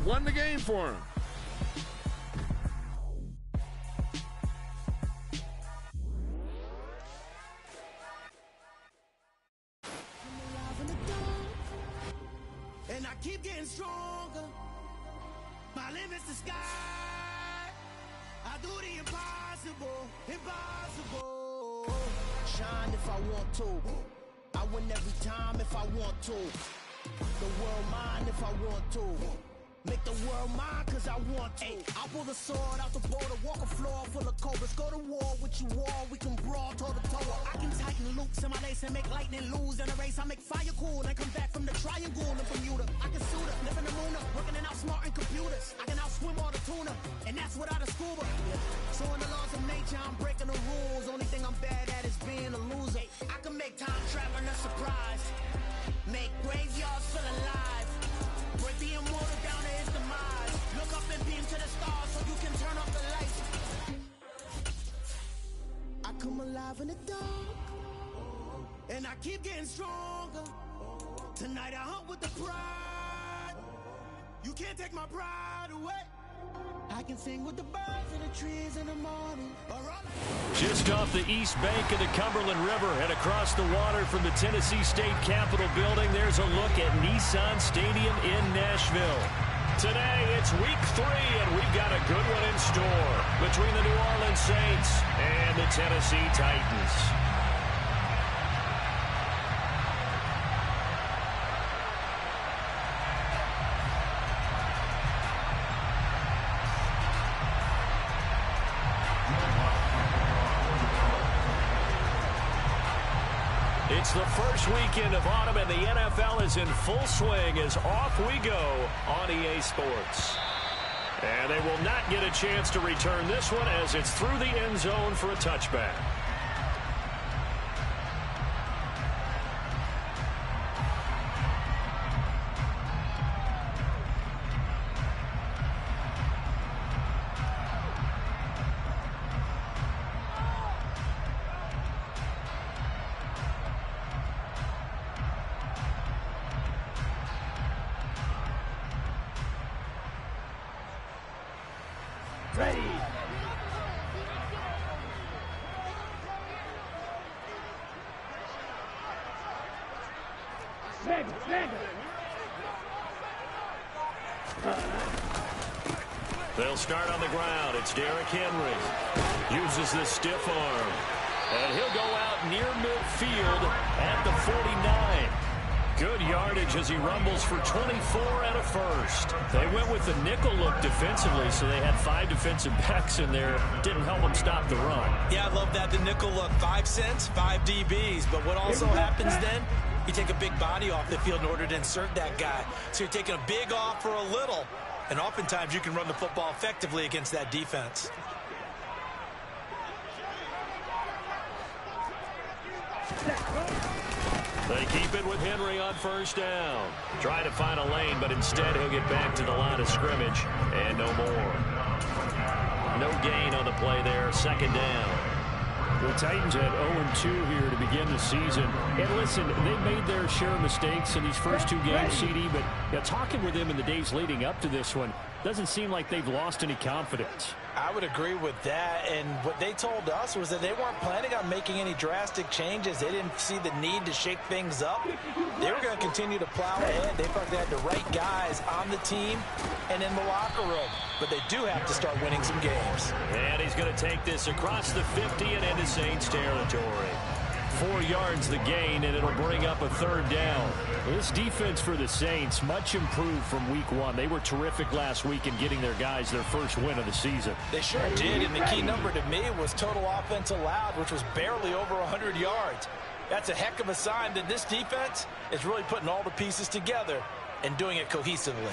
won the game for him. And I keep getting stronger. My limit's the sky. I do the impossible, impossible. Shine if I want to. I win every time if I want to. The world mine if I want to. Make the world mine cause I want to. Ay, I'll pull the sword out the border, walk a floor full of cobras. Go to war with you all, we can brawl toe to toe. I can tighten loops in my lace and make lightning lose in a race. I make fire cool and come back from the triangle in Bermuda. I can suit up, live in the moon up, working and outsmarting computers. I can outswim all the tuna, and that's without a scuba. So in the laws of nature, I'm breaking the rules. Only thing I'm bad at is being a loser. I can make time traveling a surprise. Make graveyards feel alive. Break the immortal down to his demise. Look up and beam to the stars so you can turn off the lights. I come alive in the dark, and I keep getting stronger. Tonight I hunt with the pride. You can't take my pride away. I can sing with the birds and the trees in the morning. Just off the east bank of the Cumberland River and across the water from the Tennessee State Capitol building, there's a look at Nissan Stadium in Nashville. Today, it's week 3, and we've got a good one in store between the New Orleans Saints and the Tennessee Titans. It's the first weekend of autumn, and the NFL is in full swing as off we go on EA Sports. And they will not get a chance to return this one as it's through the end zone for a touchback. They'll start on the ground. It's Derrick Henry. Uses the stiff arm. And he'll go out near midfield at the 49. Good yardage as he rumbles for 24 and a first. They went with the nickel look defensively, so they had 5 defensive backs in there. Didn't help them stop the run. Yeah, I love that, the nickel look. 5 cents, 5 DBs. But what also happens then, you take a big body off the field in order to insert that guy. So you're taking a big off for a little. And oftentimes you can run the football effectively against that defense. They keep it with Henry on first down. Try to find a lane, but instead he'll get back to the line of scrimmage. And no more. No gain on the play there. Second down. The Titans had 0-2 here to begin the season. And listen, they made their share of mistakes in these first 2 games, CD, but talking with them in the days leading up to this one, doesn't seem like they've lost any confidence. I would agree with that, and what they told us was that they weren't planning on making any drastic changes. They didn't see the need to shake things up. They were going to continue to plow ahead. They felt they had the right guys on the team and in the locker room, but they do have to start winning some games. And he's going to take this across the 50 and into Saints territory. 4 yards the gain, and it'll bring up a third down. This defense for the Saints, much improved from week 1. They were terrific last week in getting their guys their first win of the season. They sure did, and the key number to me was total offense allowed, which was barely over 100 yards. That's a heck of a sign that this defense is really putting all the pieces together and doing it cohesively.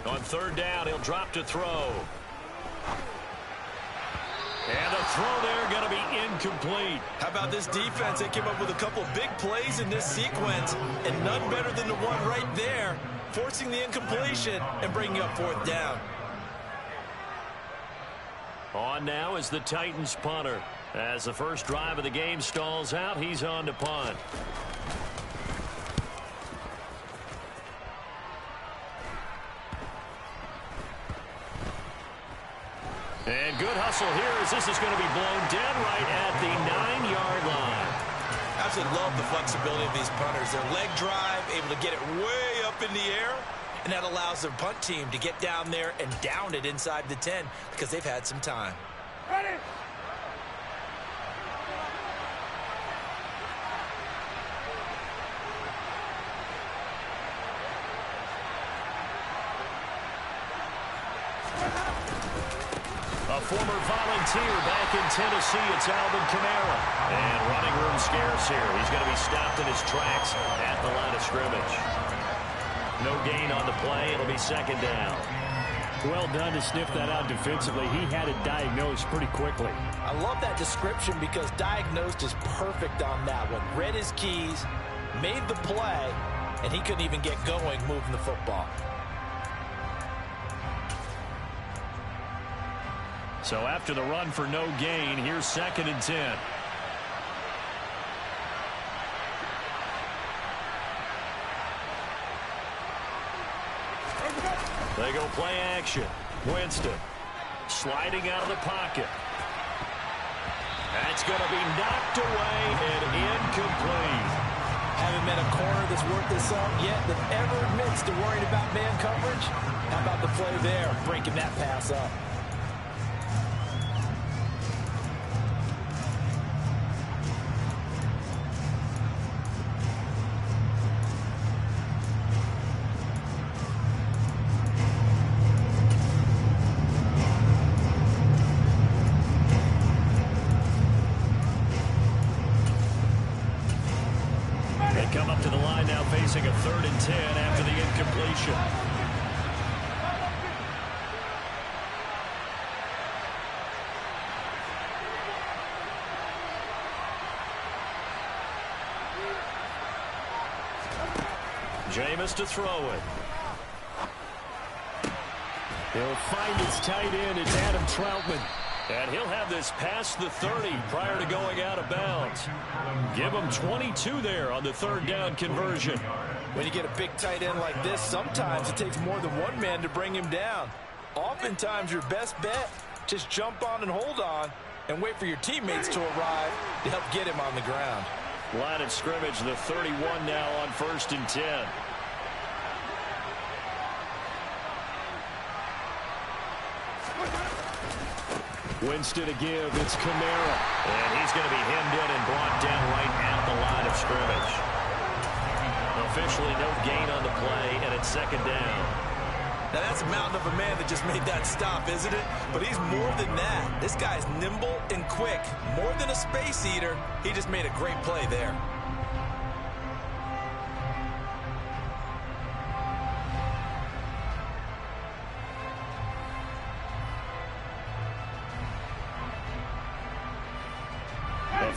On third down, he'll drop to throw. And the throw there going to be incomplete. How about this defense? They came up with a couple big plays in this sequence, and none better than the one right there, forcing the incompletion and bringing up fourth down. On now is the Titans punter. As the first drive of the game stalls out, he's on to punt. And good hustle here as this is going to be blown dead right at the 9-yard line. I absolutely love the flexibility of these punters. Their leg drive, able to get it way up in the air, and that allows their punt team to get down there and down it inside the 10 because they've had some time. Ready? A former volunteer back in Tennessee, it's Alvin Kamara. And running room scarce here. He's going to be stopped in his tracks at the line of scrimmage. No gain on the play. It'll be second down. Well done to sniff that out defensively. He had it diagnosed pretty quickly. I love that description because diagnosed is perfect on that one. Read his keys, made the play, and he couldn't even get going moving the football. So after the run for no gain, here's 2nd and 10. They go play action. Winston sliding out of the pocket. That's going to be knocked away and incomplete. Haven't met a corner that's worth this up yet that ever admits to worrying about man coverage. How about the play there, breaking that pass up? Come up to the line now facing a 3rd and 10 after the incompletion. Jameis to throw it. He'll find his tight end. It's Adam Troutman. And he'll have this past the 30 prior to going out of bounds. Give him 22 there on the 3rd down conversion. When you get a big tight end like this, sometimes it takes more than one man to bring him down. Oftentimes your best bet, just jump on and hold on and wait for your teammates to arrive to help get him on the ground. Line of scrimmage, the 31 now on 1st and 10. Winston to give. It's Kamara. And he's going to be hemmed in and brought down right at the line of scrimmage. Officially no gain on the play, and it's 2nd down. Now that's a mountain of a man that just made that stop, isn't it? But he's more than that. This guy's nimble and quick. More than a space eater. He just made a great play there.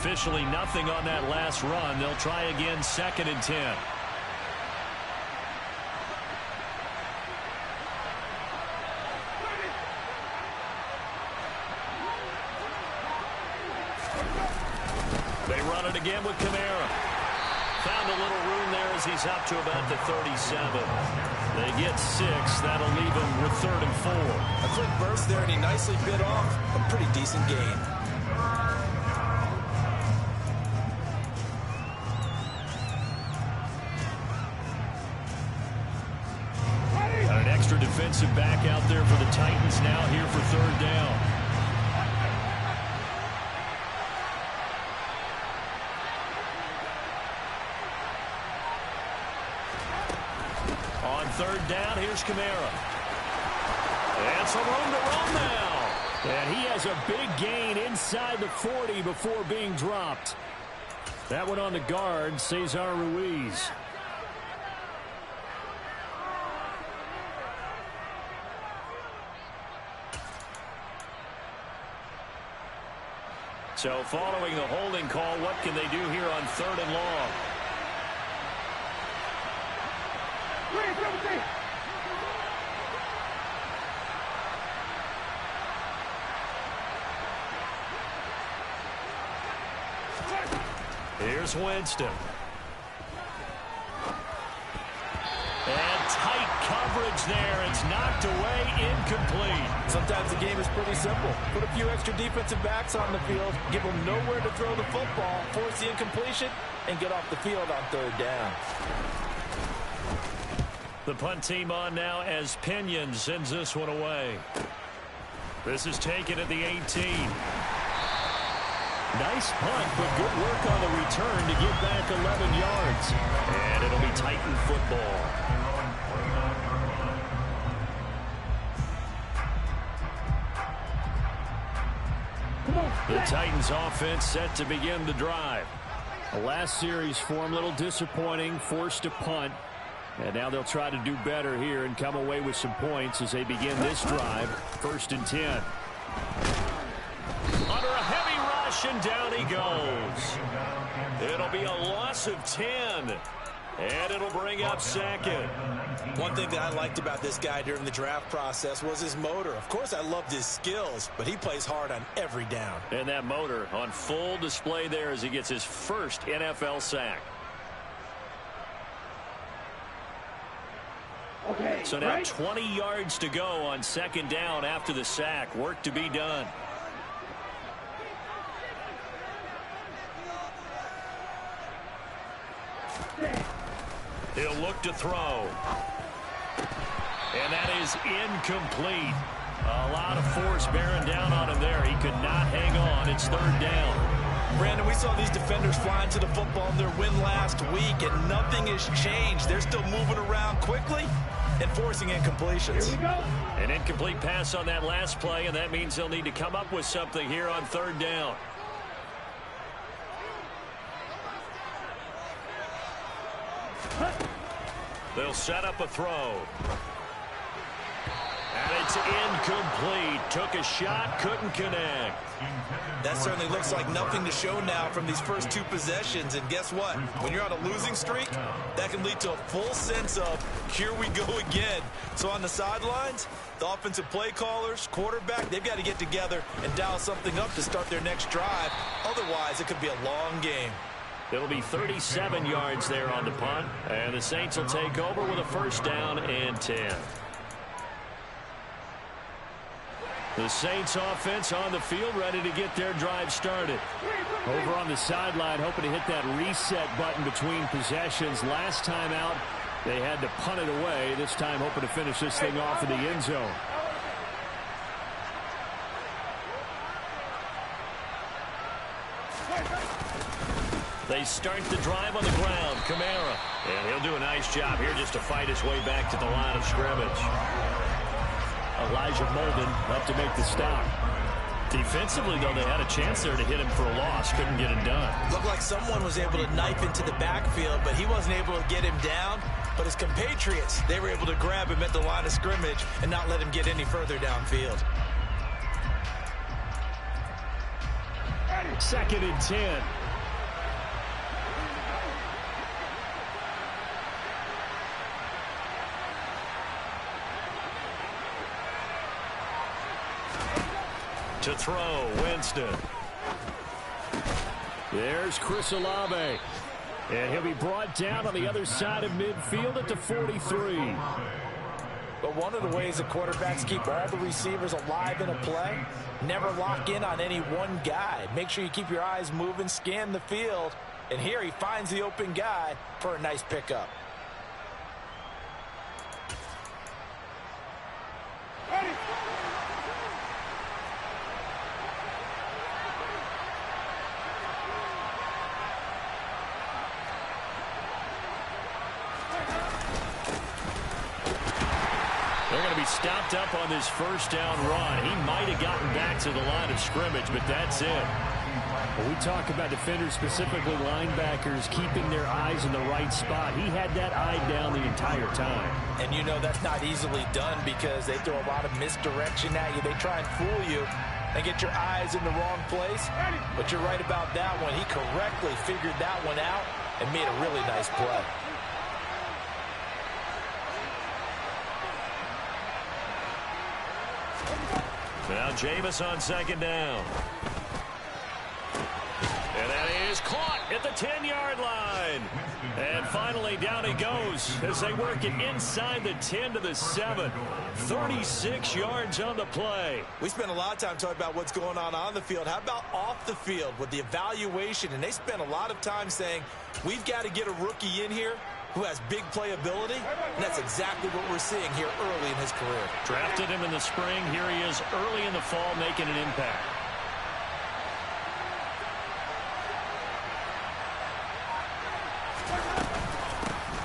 Officially nothing on that last run. They'll try again 2nd and 10. They run it again with Kamara. Found a little room there as he's up to about the 37. They get 6. That'll leave him with 3rd and 4. A quick burst there, and he nicely bit off a pretty decent gain. Defensive back out there for the Titans now here for 3rd down. On 3rd down, here's Kamara. And some room to run now. And he has a big gain inside the 40 before being dropped. That one on the guard, Cesar Ruiz. So following the holding call, what can they do here on 3rd and long? Here's Winston. And tight coverage coverage there. It's knocked away, incomplete. Sometimes the game is pretty simple. Put a few extra defensive backs on the field, give them nowhere to throw the football, force the incompletion, and get off the field on third down. The punt team on now as Pinion sends this one away. This is taken at the 18. Nice punt, but good work on the return to get back 11 yards. And it'll be Titan football. The Titans offense set to begin the drive. The last series for him, a little disappointing, forced to punt. And now they'll try to do better here and come away with some points as they begin this drive. 1st and 10. Under a heavy rush, and down he goes. It'll be a loss of 10. And it'll bring up 2nd. One thing that I liked about this guy during the draft process was his motor. Of course, I loved his skills, but he plays hard on every down. And that motor on full display there as he gets his first NFL sack. Okay, so now 20 yards to go on 2nd down after the sack. Work to be done. He'll look to throw. And that is incomplete. A lot of force bearing down on him there. He could not hang on. It's 3rd down. Brandon, we saw these defenders flying to the football in their win last week, and nothing has changed. They're still moving around quickly and forcing incompletions. Here we go. An incomplete pass on that last play, and that means they'll need to come up with something here on 3rd down. They'll set up a throw. And it's incomplete. Took a shot, couldn't connect. That certainly looks like nothing to show now from these first 2 possessions. And guess what? When you're on a losing streak, that can lead to a full sense of, here we go again. So on the sidelines, the offensive play callers, quarterback, they've got to get together and dial something up to start their next drive. Otherwise, it could be a long game. It'll be 37 yards there on the punt. And the Saints will take over with a 1st down and 10. The Saints offense on the field ready to get their drive started. Over on the sideline, hoping to hit that reset button between possessions. Last time out, they had to punt it away. This time hoping to finish this thing off in the end zone. They start the drive on the ground. Kamara. And he'll do a nice job here just to fight his way back to the line of scrimmage. Elijah Molden up to make the stop. Defensively, though, they had a chance there to hit him for a loss. Couldn't get it done. Looked like someone was able to knife into the backfield, but he wasn't able to get him down. But his compatriots, they were able to grab him at the line of scrimmage and not let him get any further downfield. 2nd and 10. To throw, Winston. There's Chris Olave. And he'll be brought down on the other side of midfield at the 43. But one of the ways that quarterbacks keep all the receivers alive in a play, never lock in on any one guy. Make sure you keep your eyes moving, scan the field. And here he finds the open guy for a nice pickup. Stopped up on this 1st down run. He might have gotten back to the line of scrimmage, but that's it. When we talk about defenders, specifically linebackers, keeping their eyes in the right spot, he had that eye down the entire time. And you know that's not easily done because they throw a lot of misdirection at you. They try and fool you and get your eyes in the wrong place. But you're right about that one. He correctly figured that one out and made a really nice play. Now Jameis on 2nd down. And that is caught at the 10-yard line. And finally, down he goes as they work it inside the 10 to the 7. 36 yards on the play. We spent a lot of time talking about what's going on the field. How about off the field with the evaluation? And they spent a lot of time saying, we've got to get a rookie in here who has big playability, and that's exactly what we're seeing here early in his career. Drafted him in the spring. Here he is early in the fall making an impact.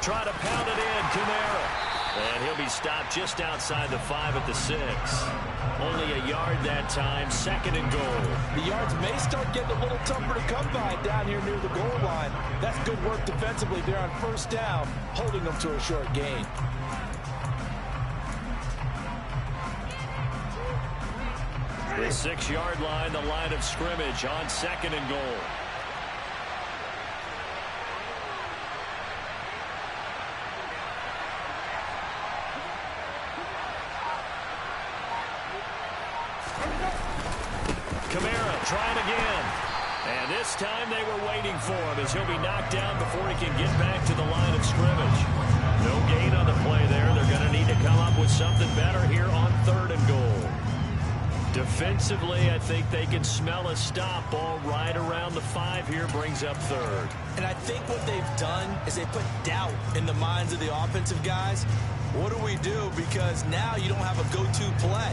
Try to pound it in, Kamara. And he'll be stopped just outside the 5 at the 6. Only a yard that time, 2nd and goal. The yards may start getting a little tougher to come by down here near the goal line. That's good work defensively there on 1st down, holding them to a short gain. The 6-yard line, the line of scrimmage on 2nd and goal. Kamara trying again. And this time they were waiting for him as he'll be knocked down before he can get back to the line of scrimmage. No gain on the play there. They're going to need to come up with something better here on 3rd and goal. Defensively, I think they can smell a stop. Ball right around the 5 here brings up 3rd. And I think what they've done is they put doubt in the minds of the offensive guys. What do we do? Because now you don't have a go-to play.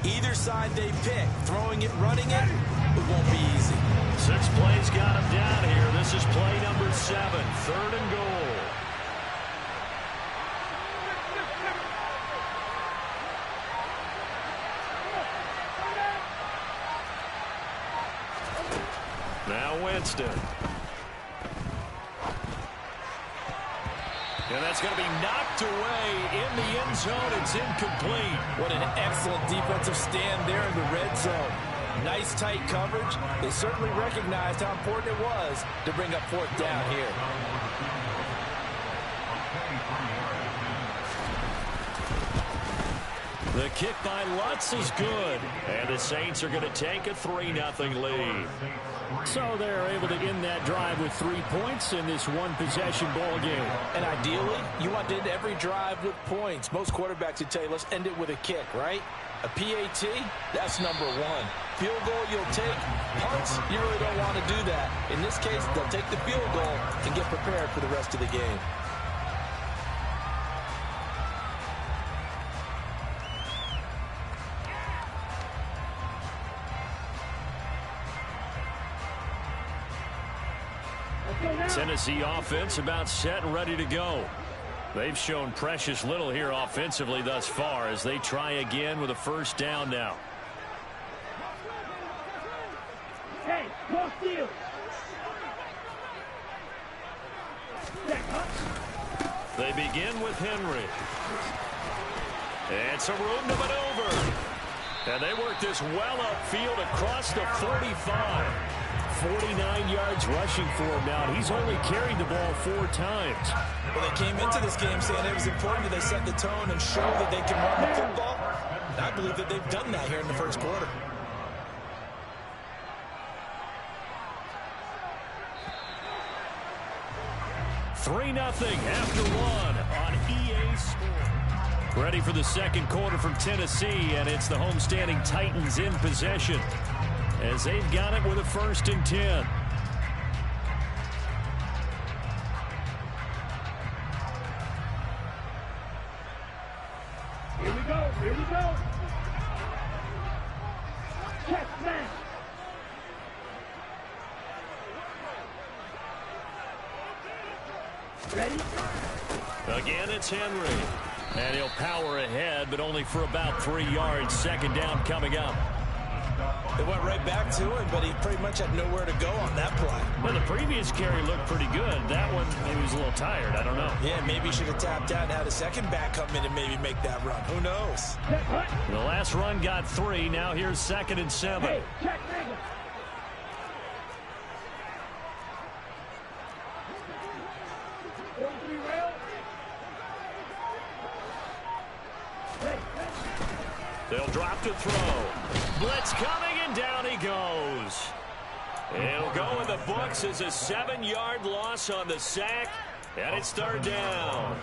Either side they pick, throwing it, running it, it won't be easy. 6 plays got him down here. This is play number 7, 3rd and goal. Now Winston. And that's going to be knocked away in the end zone. It's incomplete. What an excellent defensive stand there in the red zone. Nice tight coverage. They certainly recognized how important it was to bring up 4th down here. The kick by Lutz is good. And the Saints are going to take a 3-0 lead. So they're able to end that drive with 3 points in this one-possession ball game. And ideally, you want to end every drive with points. Most quarterbacks would tell you, let's end it with a kick, right? A PAT, that's number 1. Field goal you'll take. Punts, you really don't want to do that. In this case, they'll take the field goal and get prepared for the rest of the game. Tennessee offense about set and ready to go. They've shown precious little here offensively thus far as they try again with a 1st down now. Hey, cross field. They begin with Henry. And some room to maneuver. And they work this well upfield across the 45. 49 yards rushing for him now. He's only carried the ball 4 times. Well, they came into this game saying it was important that they set the tone and show that they can run the football. And I believe that they've done that here in the 1st quarter. $3-0 after 1 on EA Sports. Ready for the 2nd quarter from Tennessee, and it's the homestanding Titans in possession as they've got it with a 1st and 10. Here we go. Here we go. Check, man. Ready? Again, it's Henry. And he'll power ahead, but only for about 3 yards. 2nd down coming up. They went right back to him, but he pretty much had nowhere to go on that play. Well, the previous carry looked pretty good. That one, maybe he was a little tired. I don't know. Yeah, maybe he should have tapped out and had a 2nd back come in and maybe make that run. Who knows? The last run got 3. Now here's 2nd and 7. Hey, check, nigga. They'll drop to throw. Blitz coming, and down he goes. It'll go in the books as a 7-yard loss on the sack, and it's third down.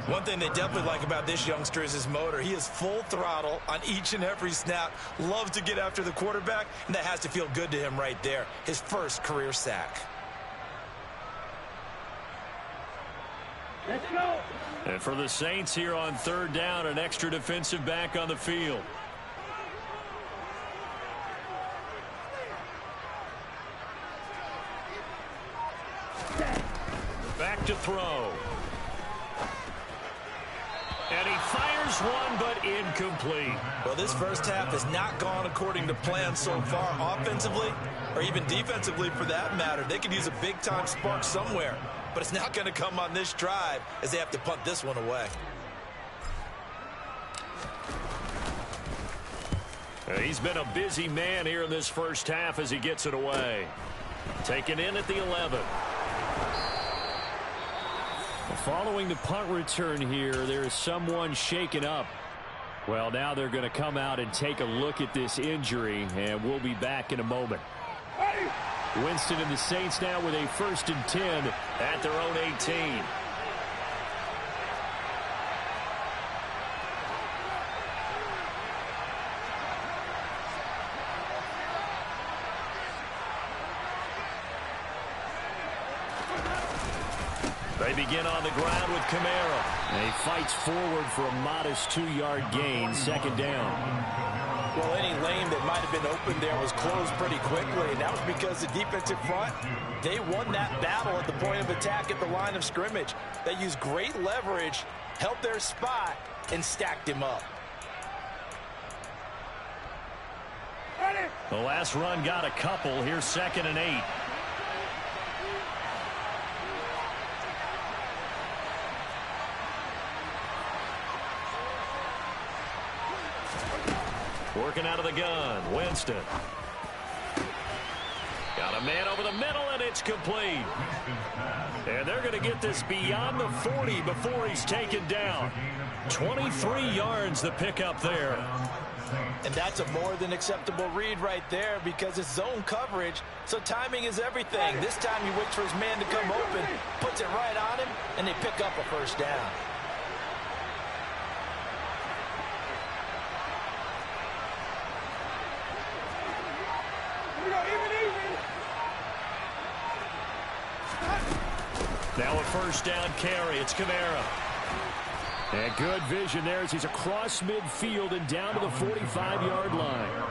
One thing they definitely like about this youngster is his motor. He is full throttle on each and every snap, loves to get after the quarterback, and that has to feel good to him right there. His first career sack. Let's go. And for the Saints here on third down, an extra defensive back on the field. Back to throw. And he fires one, but incomplete. Well, this first half has not gone according to plan so far, offensively or even defensively for that matter. They could use a big-time spark somewhere, but it's not going to come on this drive as they have to punt this one away. He's been a busy man here in this first half as he gets it away. Taken in at the 11. Following the punt return here, there is someone shaken up. Well, now they're going to come out and take a look at this injury, and we'll be back in a moment. Winston and the Saints now with a 1st and 10 at their own 18. They begin on the ground with Kamara. And he fights forward for a modest 2-yard gain, 2nd down. Well, any lane that might have been open there was closed pretty quickly, and that was because the defensive front, they won that battle at the point of attack at the line of scrimmage. They used great leverage, held their spot, and stacked him up. The last run got a couple. Here's 2nd and 8. Working out of the gun, Winston. Got a man over the middle, and it's complete. And they're going to get this beyond the 40 before he's taken down. 23 yards the pickup there. And that's a more than acceptable read right there because it's zone coverage, so timing is everything. This time he waits for his man to come open, puts it right on him, and they pick up a 1st down. Now a 1st down carry. It's Kamara. And good vision there as he's across midfield and down to the 45-yard line.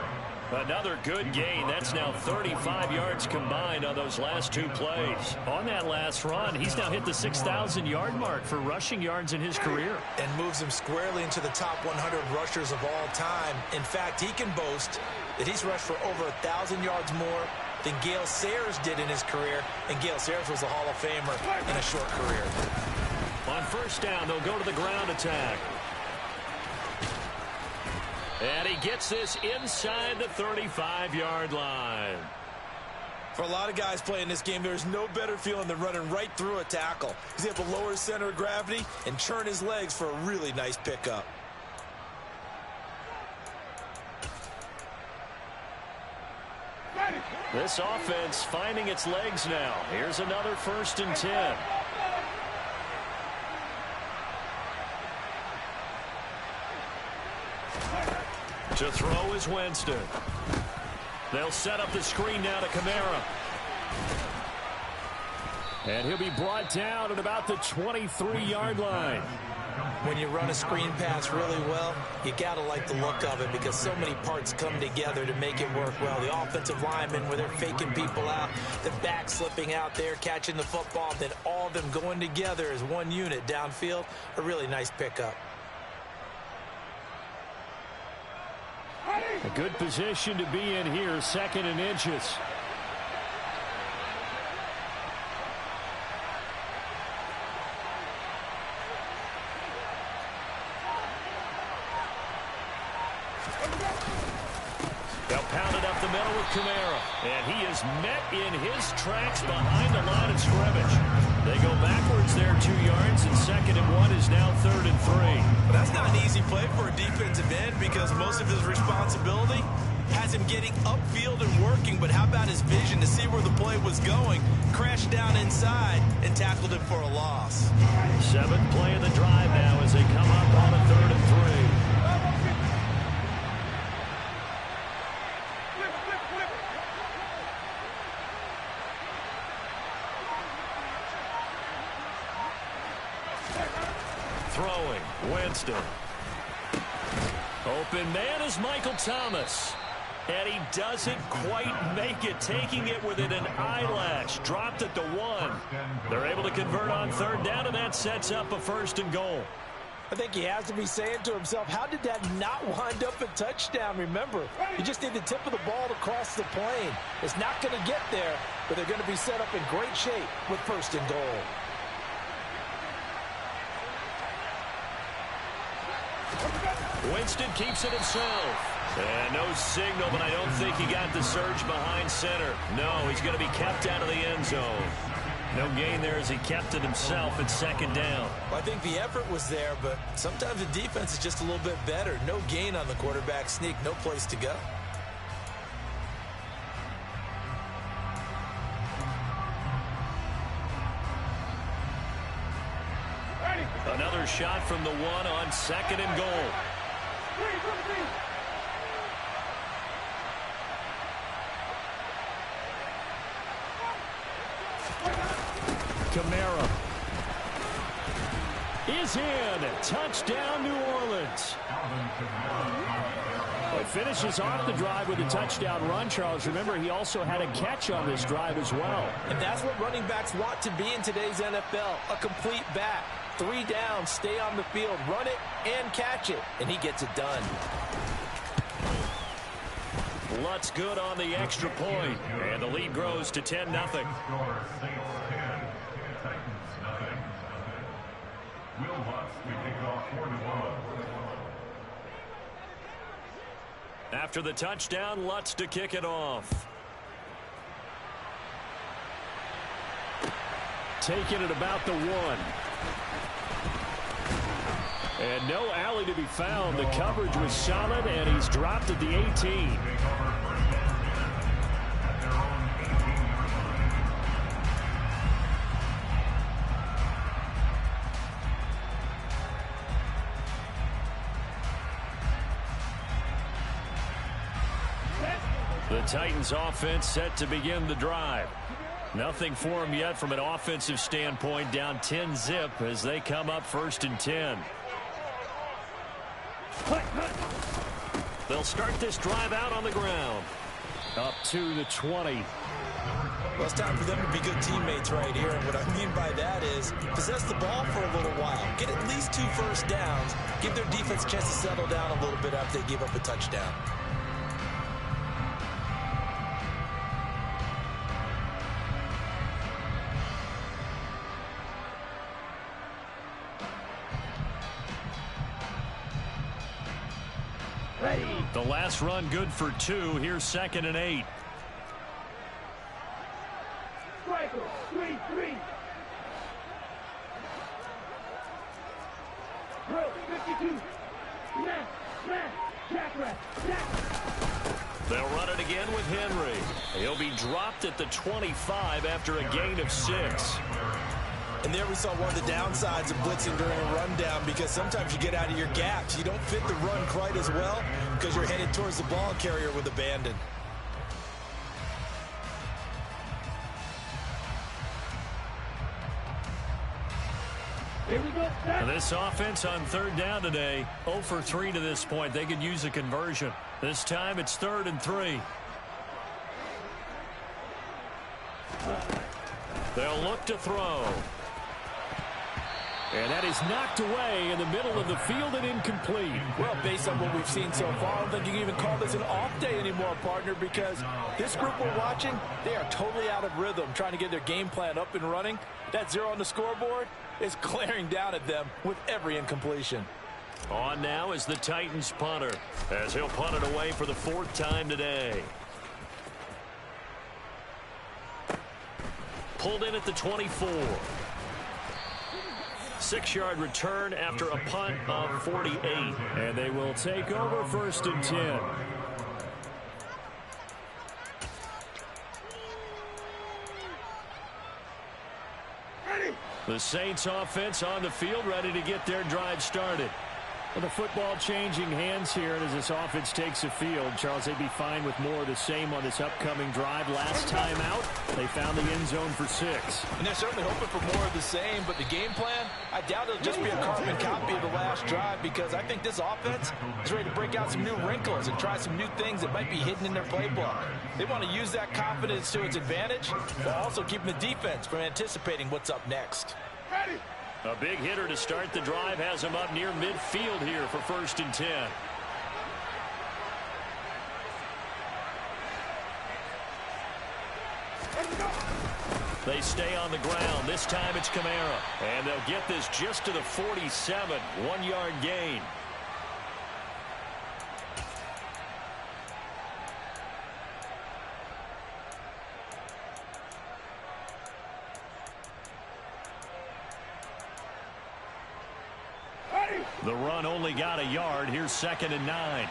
Another good gain. That's now 35 yards combined on those last 2 plays. On that last run, he's now hit the 6,000-yard mark for rushing yards in his career. And moves him squarely into the top 100 rushers of all time. In fact, he can boast that he's rushed for over 1,000 yards more than Gale Sayers did in his career, and Gale Sayers was a Hall of Famer in a short career. On 1st down, they'll go to the ground attack. And he gets this inside the 35-yard line. For a lot of guys playing this game, there's no better feeling than running right through a tackle. He's able to lower his center of gravity and turn his legs for a really nice pickup. This offense finding its legs now. Here's another 1st and 10. To throw is Winston. They'll set up the screen now to Kamara. And he'll be brought down at about the 23-yard line. When you run a screen pass really well, you got to like the look of it because so many parts come together to make it work well. The offensive linemen, where they're faking people out, the back slipping out there, catching the football, then all of them going together as one unit downfield. A really nice pickup. A good position to be in here, 2nd and inches. They'll pound it up the middle with Kamara. And he is met in his tracks behind the line of scrimmage. They go backwards there 2 yards, and 2nd and 1 is now 3rd and 3. But that's not an easy play for a defensive end because most of his responsibility has him getting upfield and working, but how about his vision to see where the play was going? Crashed down inside and tackled him for a loss. 7th play of the drive now as they come up on a 3rd and 3. Throwing, Winston. Open man is Michael Thomas. And he doesn't quite make it, taking it within an eyelash. Dropped at the 1. They're able to convert on 3rd down, and that sets up a 1st and goal. I think he has to be saying to himself, how did that not wind up a touchdown? Remember, you just need the tip of the ball to cross the plane. It's not going to get there, but they're going to be set up in great shape with 1st and goal. Winston keeps it himself. And no signal, but I don't think he got the surge behind center. No, he's going to be kept out of the end zone. No gain there as he kept it himself at 2nd down. Well, I think the effort was there, but sometimes the defense is just a little bit better. No gain on the quarterback sneak, no place to go. Another shot from the 1 on 2nd and goal. Kamara is in. Touchdown, New Orleans. It finishes off the drive with a touchdown run, Charles. Remember, he also had a catch on this drive as well. And that's what running backs want to be in today's NFL, a complete back. 3 down, stay on the field, run it, and catch it. And he gets it done. Lutz good on the extra point. And the lead grows to 10-0. After the touchdown, Lutz to kick it off. Taking it about the 1. And no alley to be found. The coverage was solid, and he's dropped at the 18. The Titans offense set to begin the drive. Nothing for them yet from an offensive standpoint, down 10-zip as they come up 1st and 10. They'll start this drive out on the ground. Up to the 20. Well, it's time for them to be good teammates right here. And what I mean by that is possess the ball for a little while. Get at least 2 first downs. Give their defense a chance to settle down a little bit after they give up a touchdown. The last run good for 2. Here's 2nd and 8. Striker, 3-3. Drill, 52. Smash, jackrack, They'll run it again with Henry. He'll be dropped at the 25 after a gain of 6. And there we saw one of the downsides of blitzing during a rundown, because sometimes you get out of your gaps. You don't fit the run quite as well because you're headed towards the ball carrier with abandon. Here we go. And this offense on 3rd down today, 0 for 3 to this point. They could use a conversion. This time it's 3rd and 3. They'll look to throw. And that is knocked away in the middle of the field and incomplete. Well, based on what we've seen so far, I don't think you can even call this an off day anymore, partner, because this group we're watching, they are totally out of rhythm, trying to get their game plan up and running. That 0 on the scoreboard is glaring down at them with every incompletion. On now is the Titans punter, as he'll punt it away for the 4th time today. Pulled in at the 24. 6-yard return after a punt of 48. And they will take over 1st and 10. The Saints offense on the field, ready to get their drive started. Well, the football changing hands here, and as this offense takes the field, Charles, they'd be fine with more of the same on this upcoming drive. Last time out, they found the end zone for 6. And they're certainly hoping for more of the same, but the game plan, I doubt it'll just be a carbon copy of the last drive, because I think this offense is ready to break out some new wrinkles and try some new things that might be hidden in their playbook. They want to use that confidence to its advantage, while also keeping the defense from anticipating what's up next. Ready. A big hitter to start the drive has him up near midfield here for 1st and 10. They stay on the ground. This time it's Kamara. And they'll get this just to the 47. 1-yard gain. The run only got a yard. Here's 2nd and 9.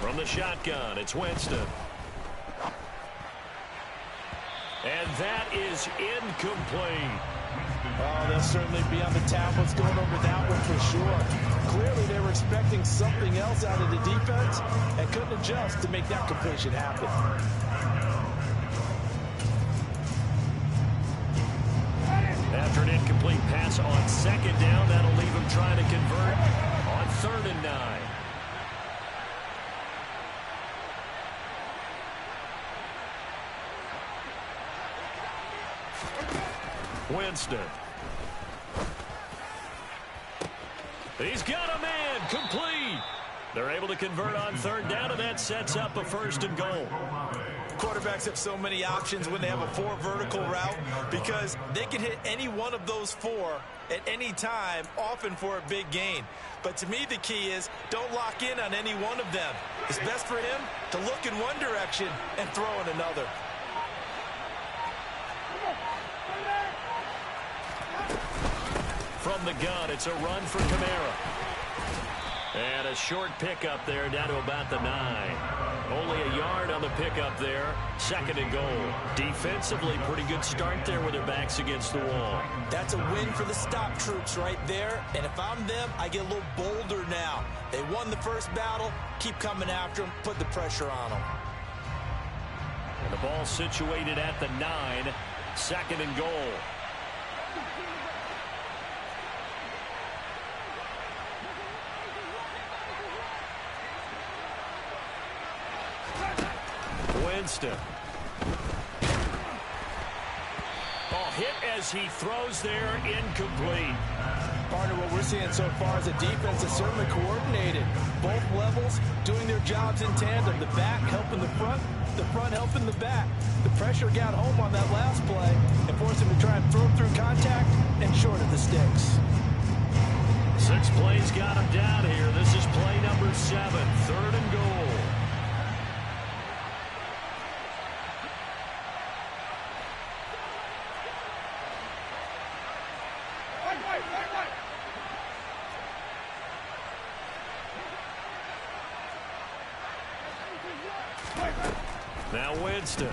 From the shotgun, it's Winston. And that is incomplete. Oh, they'll certainly be on the tablets going over that one for sure. Clearly, they were expecting something else out of the defense and couldn't adjust to make that completion happen. After an incomplete pass on 2nd down, that'll leave him trying to convert on 3rd and 9. Winston. He's got a man. Complete. They're able to convert on 3rd down, and that sets up a 1st and goal. Quarterbacks have so many options when they have a 4 vertical route because they can hit any one of those 4 at any time, often for a big gain. But to me, the key is don't lock in on any one of them. It's best for him to look in one direction and throw in another. From the gun, it's a run for Kamara. And a short pickup there down to about the 9. Only a yard on the pickup there. 2nd and goal. Defensively, pretty good start there with their backs against the wall. That's a win for the stop troops right there. And if I'm them, I get a little bolder now. They won the first battle. Keep coming after them. Put the pressure on them. And the ball situated at the 9. 2nd and goal. Winston. Ball hit as he throws there, incomplete. Partner, what we're seeing so far is a defense that's certainly coordinated. Both levels doing their jobs in tandem. The back helping the front helping the back. The pressure got home on that last play and forced him to try and throw through contact and short of the sticks. 6 plays got him down here. This is play number 7, 3rd and goal. Now Winston.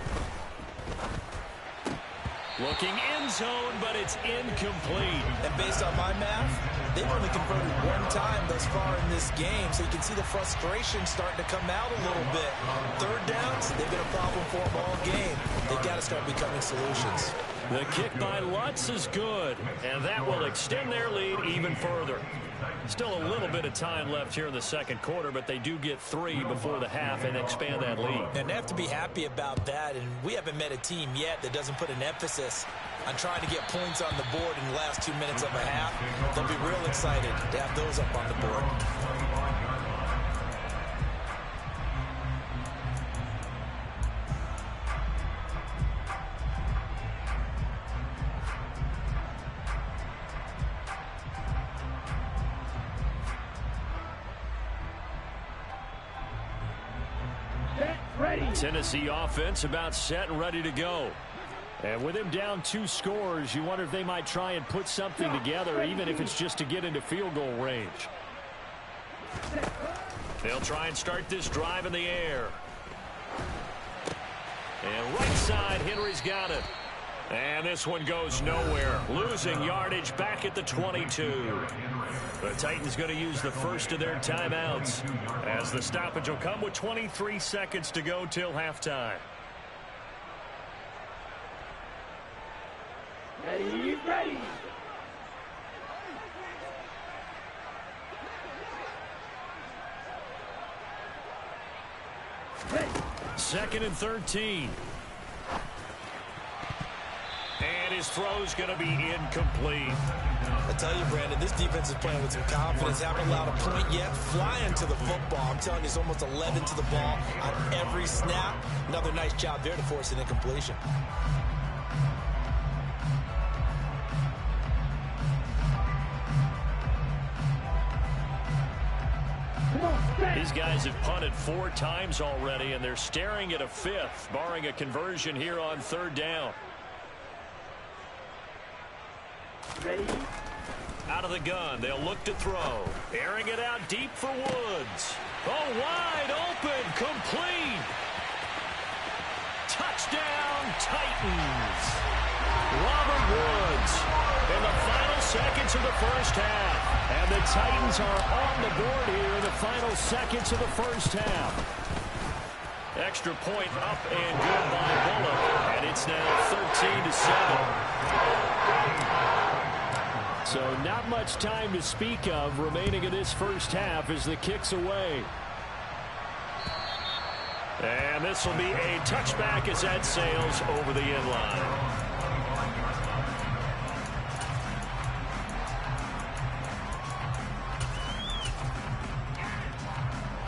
Looking end zone, but it's incomplete. And based on my math, they've only converted 1 time thus far in this game, so you can see the frustration starting to come out a little bit. 3rd downs, they've been a problem for them all game. They've got to start becoming solutions. The kick by Lutz is good, and that will extend their lead even further. Still a little bit of time left here in the 2nd quarter, but they do get 3 before the half and expand that lead. And they have to be happy about that, and we haven't met a team yet that doesn't put an emphasis on trying to get points on the board in the last 2 minutes of a half. They'll be real excited to have those up on the board. Set, ready. Tennessee offense about set and ready to go. And with him down 2 scores, you wonder if they might try and put something together, even if it's just to get into field goal range. They'll try and start this drive in the air. And right side, Henry's got it. And this one goes nowhere. Losing yardage back at the 22. The Titans going to use the first of their timeouts, as the stoppage will come with 23 seconds to go till halftime. Ready, ready. Second and 13. And his throw's going to be incomplete. I tell you, Brandon, this defense is playing with some confidence. Haven't allowed a point yet. Flying to the football. I'm telling you, it's almost 11 to the ball on every snap. Another nice job there to force an incompletion. These guys have punted 4 times already, and they're staring at a 5th, barring a conversion here on 3rd down. Ready. Out of the gun, they'll look to throw. Airing it out deep for Woods. Oh, wide open, complete. Touchdown, Titans. Robert Woods in the final seconds of the first half. And the Titans are on the board here in the final seconds of the first half. Extra point up and good by Bullock. And it's now 13-7. So not much time to speak of remaining in this first half as the kick's away. And this will be a touchback as that sails over the end line.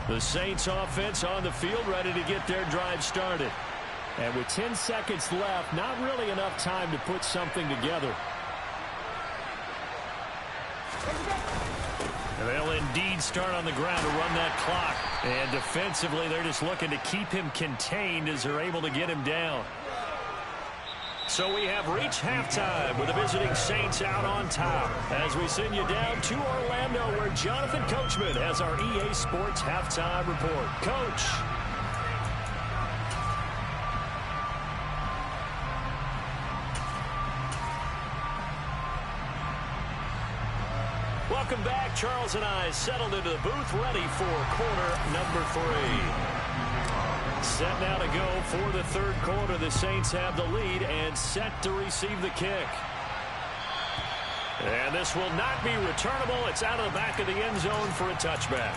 The Saints offense on the field, ready to get their drive started. And with 10 seconds left, not really enough time to put something together. They'll indeed start on the ground to run that clock. And defensively, they're just looking to keep him contained as they're able to get him down. So we have reached halftime with the visiting Saints out on top, as we send you down to Orlando, where Jonathan Coachman has our EA Sports halftime report. Coach. Welcome back. Charles and I settled into the booth, ready for quarter number 3. Set now to go for the 3rd quarter. The Saints have the lead and set to receive the kick. And this will not be returnable. It's out of the back of the end zone for a touchback.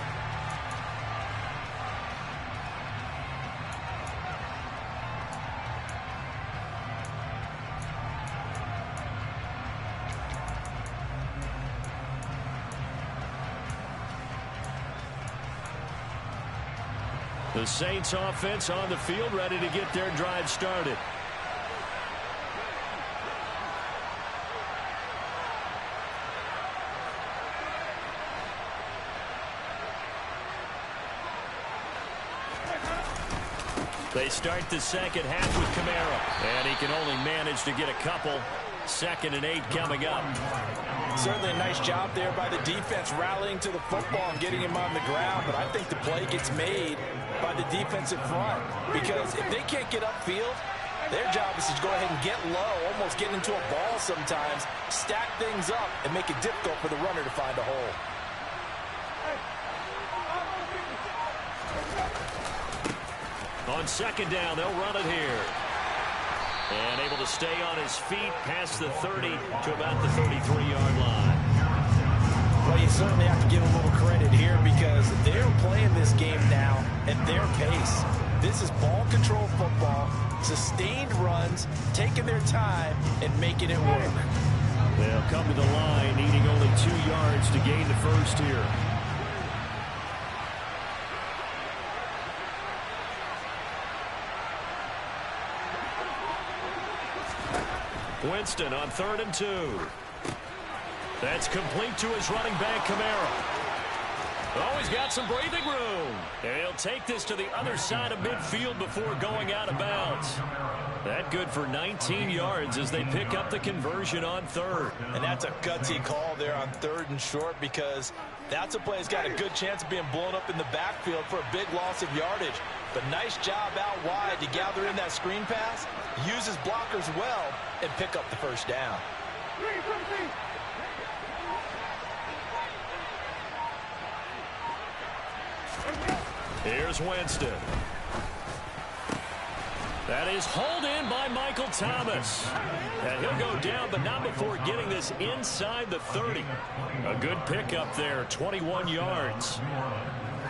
The Saints offense on the field, ready to get their drive started. They start the second half with Kamara, and he can only manage to get a couple. 2nd and 8 coming up. Certainly a nice job there by the defense, rallying to the football and getting him on the ground. But I think the play gets made by the defensive front, because if they can't get upfield, their job is to go ahead and get low, almost get into a ball sometimes, stack things up, and make it difficult for the runner to find a hole. On 2nd down, they'll run it here. And able to stay on his feet past the 30 to about the 33-yard line. Well, you certainly have to give them a little credit here, because they're playing this game now at their pace. This is ball control football, sustained runs, taking their time, and making it work. They'll come to the line, needing only 2 yards to gain the first here. Winston on 3rd and 2. That's complete to his running back, Kamara. Oh, he's got some breathing room. And he'll take this to the other side of midfield before going out of bounds. That good for 19 yards as they pick up the conversion on third. And that's a gutsy call there on 3rd and short, because that's a play that's got a good chance of being blown up in the backfield for a big loss of yardage. But nice job out wide to gather in that screen pass, use his blockers well, and pick up the first down. Here's Winston. That is hauled in by Michael Thomas. And he'll go down, but not before getting this inside the 30. A good pickup there, 21 yards.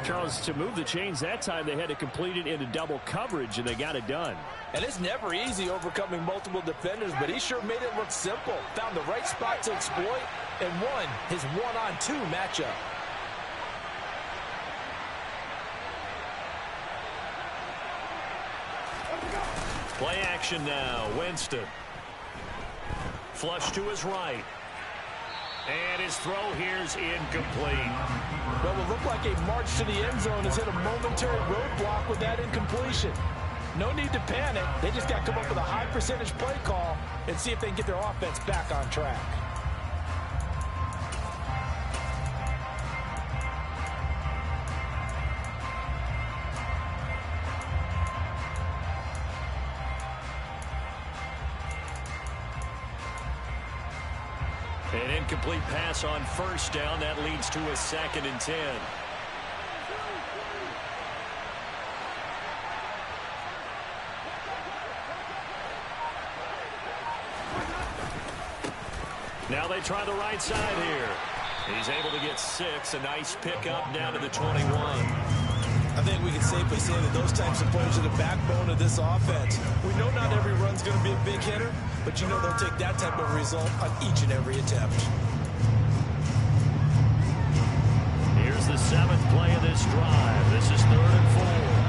Charles, to move the chains that time, they had to complete it into double coverage, and they got it done. And it's never easy overcoming multiple defenders, but he sure made it look simple. Found the right spot to exploit and won his one-on-two matchup. Play action now. Winston. Flush to his right. And his throw here's incomplete. Well, it looked like a march to the end zone has hit a momentary roadblock with that incompletion. No need to panic. They just got to come up with a high percentage play call and see if they can get their offense back on track. An incomplete pass on first down. That leads to a 2nd and 10. Now they try the right side here. He's able to get 6. A nice pickup down to the 21. I think we can safely say that those types of plays are the backbone of this offense. We know not every run's going to be a big hitter, but you know they'll take that type of result on each and every attempt. Here's the 7th play of this drive. This is 3rd and 4.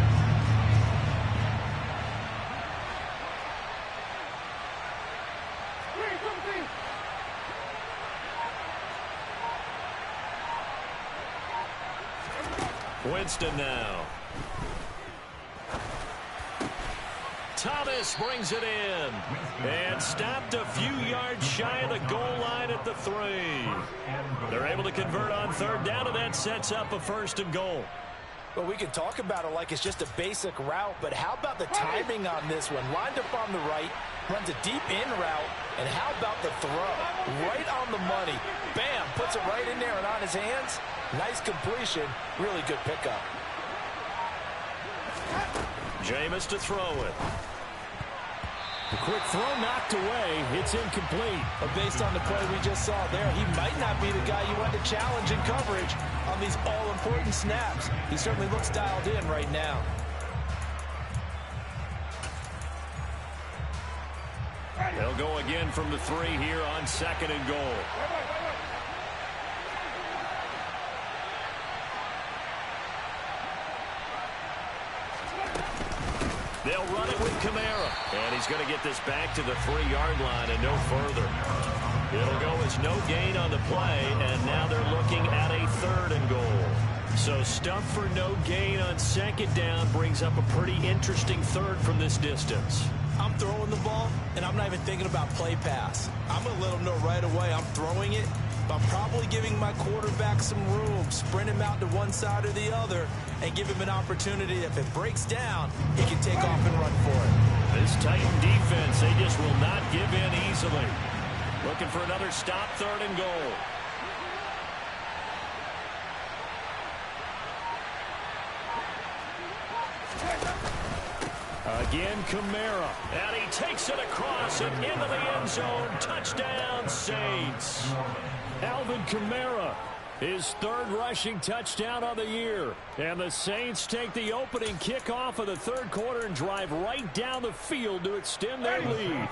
Winston now. Thomas brings it in and stopped a few yards shy of the goal line at the 3. They're able to convert on 3rd down, and that sets up a 1st and goal. Well, we can talk about it like it's just a basic route, but how about the timing on this one? Lined up on the right, runs a deep in route, and how about the throw? Right on the money. Bam, puts it right in there and on his hands. Nice completion, really good pickup. Jameis to throw it. The quick throw knocked away. It's incomplete. But based on the play we just saw there, he might not be the guy you want to challenge in coverage on these all-important snaps. He certainly looks dialed in right now. They'll go again from the 3 here on 2nd and goal. They'll run it with Kamara. And he's going to get this back to the 3-yard line and no further. It'll go as no gain on the play, and now they're looking at a 3rd and goal. So stuff for no gain on 2nd down brings up a pretty interesting 3rd from this distance. I'm throwing the ball, and I'm not even thinking about play pass. I'm going to let them know right away I'm throwing it, but I'm probably giving my quarterback some room, sprint him out to one side or the other, and give him an opportunity. If it breaks down, he can take off and run for it. This Titan defense, they just will not give in easily. Looking for another stop, 3rd and goal. Again, Kamara. And he takes it across and into the end zone. Touchdown, Saints. Alvin Kamara, his 3rd rushing touchdown of the year. And the Saints take the opening kickoff of the 3rd quarter and drive right down the field to extend their lead.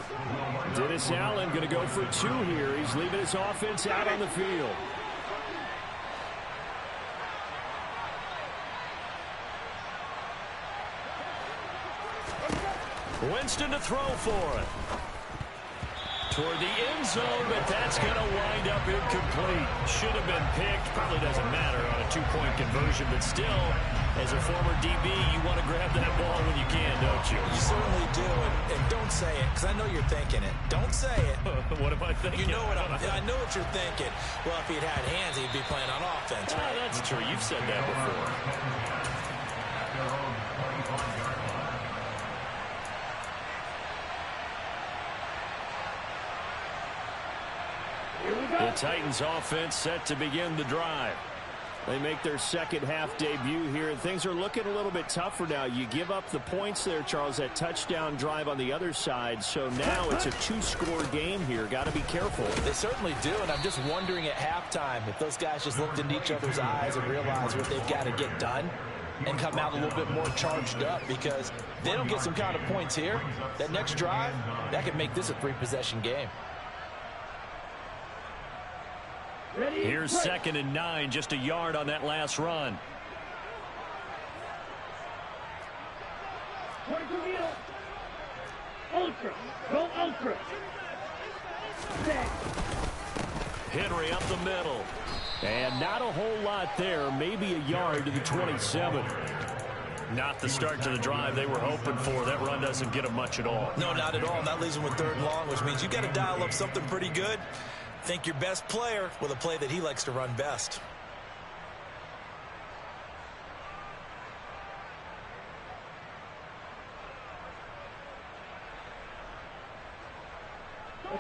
Dennis Allen going to go for 2 here. He's leaving his offense out on the field. Winston to throw for it. toward the end zone, but that's going to wind up incomplete. Should have been picked. Probably doesn't matter on a two-point conversion, but still, as a former DB, you want to grab that ball when you can, don't you? You certainly do, and don't say it, because I know you're thinking it. Don't say it. What am I thinking? You know what I know what you're thinking. Well, if he'd had hands, he'd be playing on offense, right? That's true. You've said that before. The Titans offense set to begin the drive. They make their second half debut here, and things are looking a little bit tougher now. You give up the points there, Charles, that touchdown drive on the other side, so now it's a two-score game here. Got to be careful. They certainly do, and I'm just wondering at halftime if those guys just looked into each other's eyes and realized what they've got to get done and come out a little bit more charged up, because they don't get some kind of points here. That next drive, that could make this a three-possession game. Here's 2nd and 9, just a yard on that last run. Ultra. Go ultra. Henry up the middle. And not a whole lot there. Maybe a yard to the 27. Not the start to the drive they were hoping for. That run doesn't get them much at all. No, not at all. That leaves them with 3rd and long, which means you got to dial up something pretty good. Think your best player with a play that he likes to run best.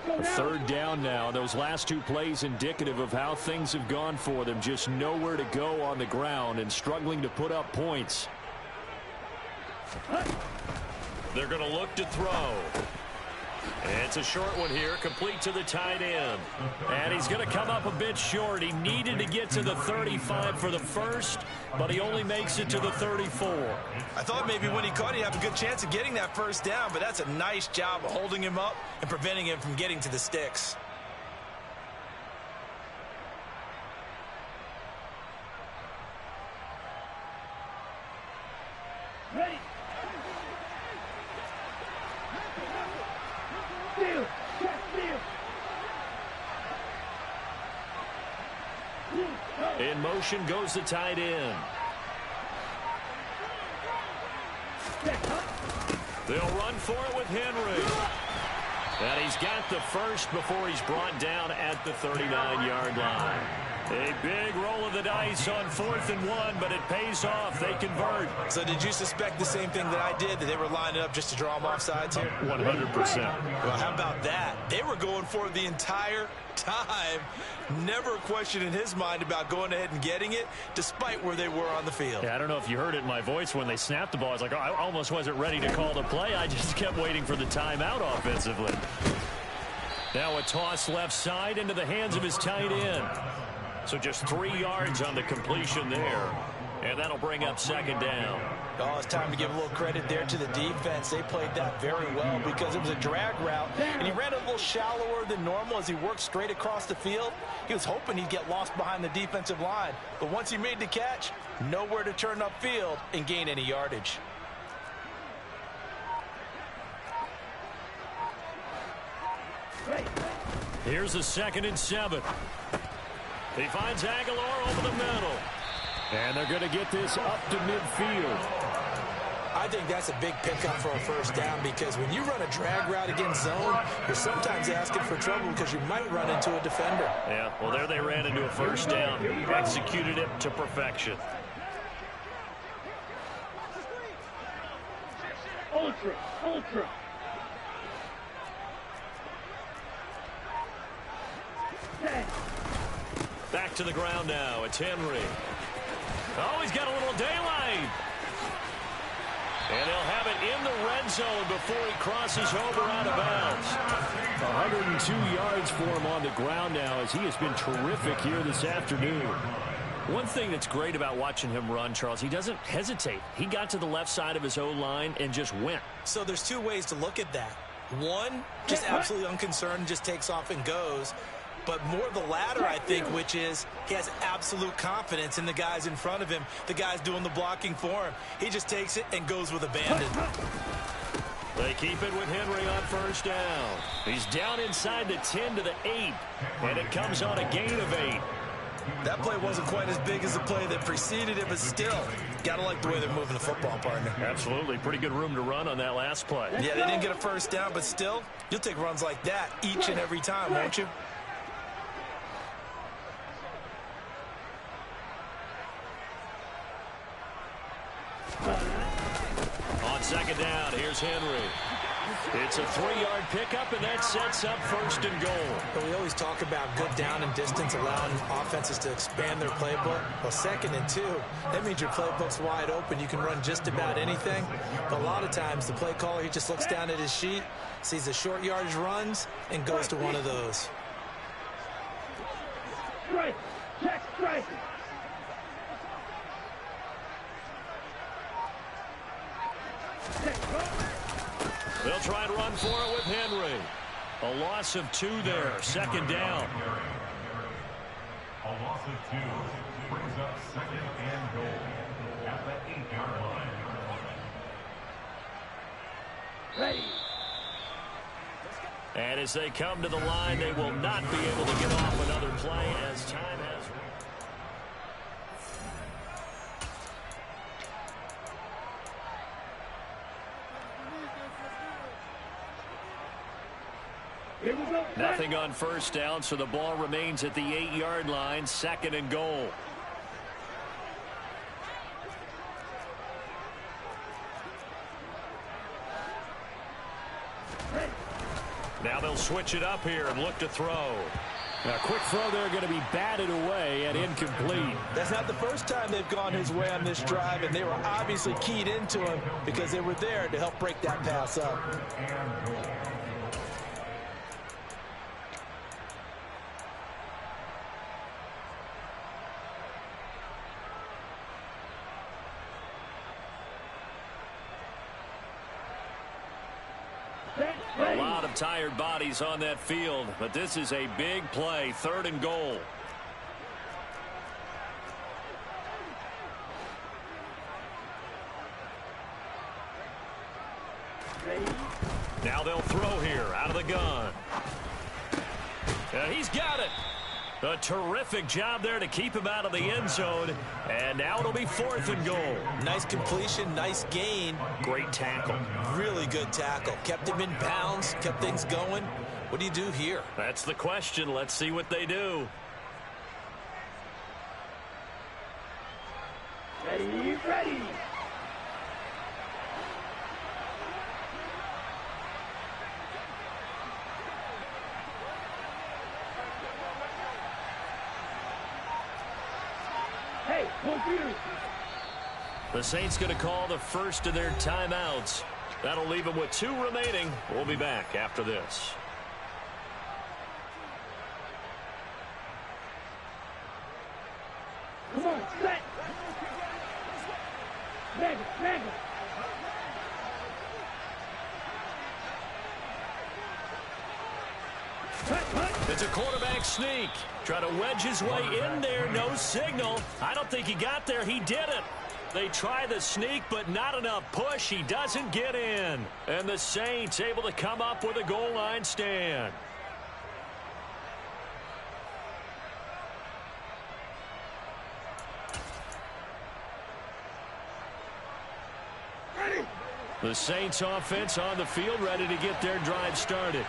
A 3rd down now. Those last 2 plays indicative of how things have gone for them. Just nowhere to go on the ground and struggling to put up points. They're going to look to throw. It's a short one here, complete to the tight end. And he's going to come up a bit short. He needed to get to the 35 for the first, but he only makes it to the 34. I thought maybe when he caught, he'd have a good chance of getting that first down, but that's a nice job of holding him up and preventing him from getting to the sticks. Ready. In motion goes the tight end. They'll run for it with Henry. And he's got the first before he's brought down at the 39-yard line. A big roll of the dice on 4th and 1, but it pays off. They convert. So did you suspect the same thing that I did, that they were lining up just to draw them off sides here? 100%. Well, how about that? They were going for it the entire time. Never a question in his mind about going ahead and getting it, despite where they were on the field. Yeah, I don't know if you heard it in my voice when they snapped the ball. I was like, oh, I almost wasn't ready to call the play. I just kept waiting for the timeout offensively. Now a toss left side into the hands of his tight end. So just 3 yards on the completion there. And that'll bring up 2nd down. Oh, it's time to give a little credit there to the defense. They played that very well because it was a drag route, and he ran a little shallower than normal as he worked straight across the field. He was hoping he'd get lost behind the defensive line. But once he made the catch, nowhere to turn upfield and gain any yardage. Here's a 2nd and 7. He finds Aguilar over the middle. And they're going to get this up to midfield. I think that's a big pickup for a first down, because when you run a drag route against zone, you're sometimes asking for trouble because you might run into a defender. Yeah, well, there they ran into a first down. Executed it to perfection. Ultra. Ultra. Back to the ground now. It's Henry. Oh, he's got a little daylight. And he'll have it in the red zone before he crosses over out of bounds. 102 yards for him on the ground now, as he has been terrific here this afternoon. One thing that's great about watching him run, Charles, he doesn't hesitate. He got to the left side of his O-line and just went. So there's 2 ways to look at that. One, just absolutely unconcerned, just takes off and goes. But more the latter, I think, which is he has absolute confidence in the guys in front of him, the guys doing the blocking for him. He just takes it and goes with abandon. They keep it with Henry on first down. He's down inside the 10 to the 8, and it comes on a gain of 8. That play wasn't quite as big as the play that preceded it, but still, gotta like the way they're moving the football, partner. Absolutely. Pretty good room to run on that last play. Yeah, they didn't get a first down, but still, you'll take runs like that each and every time, won't you? On second down, here's Henry. It's a 3-yard pickup, and that sets up first and goal. But we always talk about good down and distance, allowing offenses to expand their playbook. Well, 2nd and 2, that means your playbook's wide open. You can run just about anything. But a lot of times, the play caller, he just looks down at his sheet, sees the short yardage runs, and goes to one of those. Strike. Check strike. They'll try and run for it with Henry. A loss of 2 there. 2nd down. A loss of 2 brings up 2nd and goal at the 8-yard line. Ready. And as they come to the line, they will not be able to get off another play as time has. Here we go. Nothing on first down, so the ball remains at the 8-yard line. 2nd and goal. Now they'll switch it up here and look to throw. A quick throw there, going to be batted away and incomplete. That's not the first time they've gone his way on this drive, and they were obviously keyed into him because they were there to help break that pass up. A lot of tired bodies on that field, but this is a big play. 3rd and goal. Now they'll throw here out of the gun. He's got it. A terrific job there to keep him out of the end zone. And now it'll be 4th and goal. Nice completion, nice gain. Great tackle. Really good tackle. Kept him in bounds, kept things going. What do you do here? That's the question. Let's see what they do. Ready, ready. Hey, confused. The Saints going to call the first of their timeouts. That'll leave them with 2 remaining. We'll be back after this. Come on, set. Mega, mega. It's a quarterback sneak. Try to wedge his way in there. No signal. I don't think he got there. He did it. They try the sneak, but not enough push. He doesn't get in. And the Saints able to come up with a goal line stand. Ready. The Saints offense on the field, ready to get their drive started.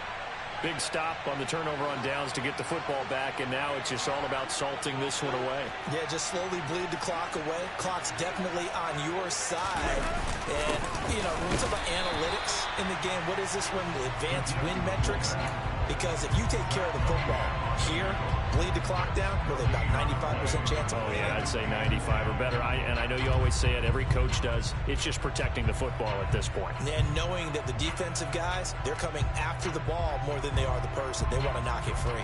Big stop on the turnover on downs to get the football back, and now it's just all about salting this one away. Yeah, just slowly bleed the clock away. Clock's definitely on your side. And, you know, when we talk about analytics in the game, what is this one? The advanced win metrics? Because if you take care of the football here, bleed the clock down, with about 95% chance of winning. Yeah, I'd say 95 or better. And I know you always say it, every coach does. It's just protecting the football at this point. And knowing that the defensive guys, they're coming after the ball more than they are the person. They want to knock it free.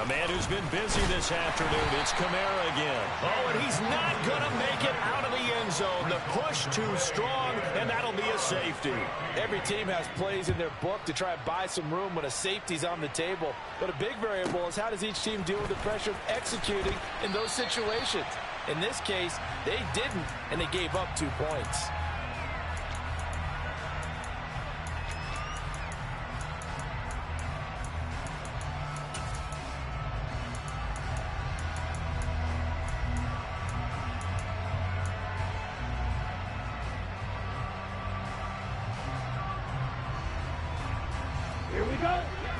A man who's been busy this afternoon, it's Kamara again. Oh, and he's not going to make it out of the end zone. The push too strong, and that'll be a safety. Every team has plays in their book to try and buy some room when a safety's on the table. But a big variable is how does each team deal with the pressure of executing in those situations. In this case, they didn't, and they gave up 2 points.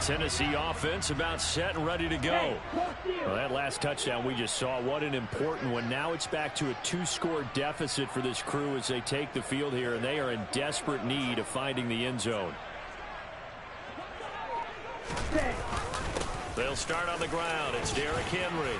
Tennessee offense about set and ready to go. Well, that last touchdown we just saw, what an important one. Now it's back to a 2-score deficit for this crew as they take the field here, and they are in desperate need of finding the end zone. They'll start on the ground. It's Derrick Henry.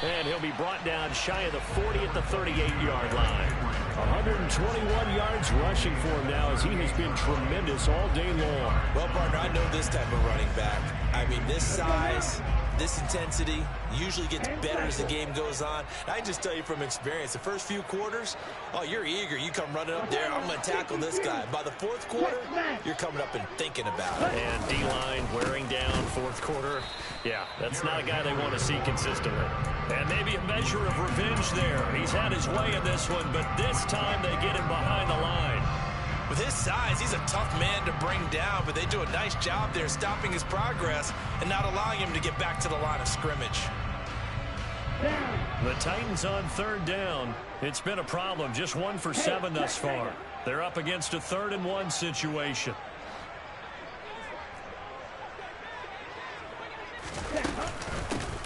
And he'll be brought down shy of the 40 at the 38-yard line. 121 yards rushing for him now as he has been tremendous all day long. Well, partner, I know this type of running back. I mean, this size, this intensity usually gets better as the game goes on. I just tell you from experience, the first few quarters, oh, you're eager. You come running up there, I'm going to tackle this guy. By the fourth quarter, you're coming up and thinking about it. And D-line wearing down fourth quarter. Yeah, that's not a guy they want to see consistently. And maybe a measure of revenge there. He's had his way in this one, but this time they get him behind the line. With his size, he's a tough man to bring down, but they do a nice job there stopping his progress and not allowing him to get back to the line of scrimmage. The Titans on third down. It's been a problem, just 1 for 7 thus far. They're up against a 3rd-and-1 situation.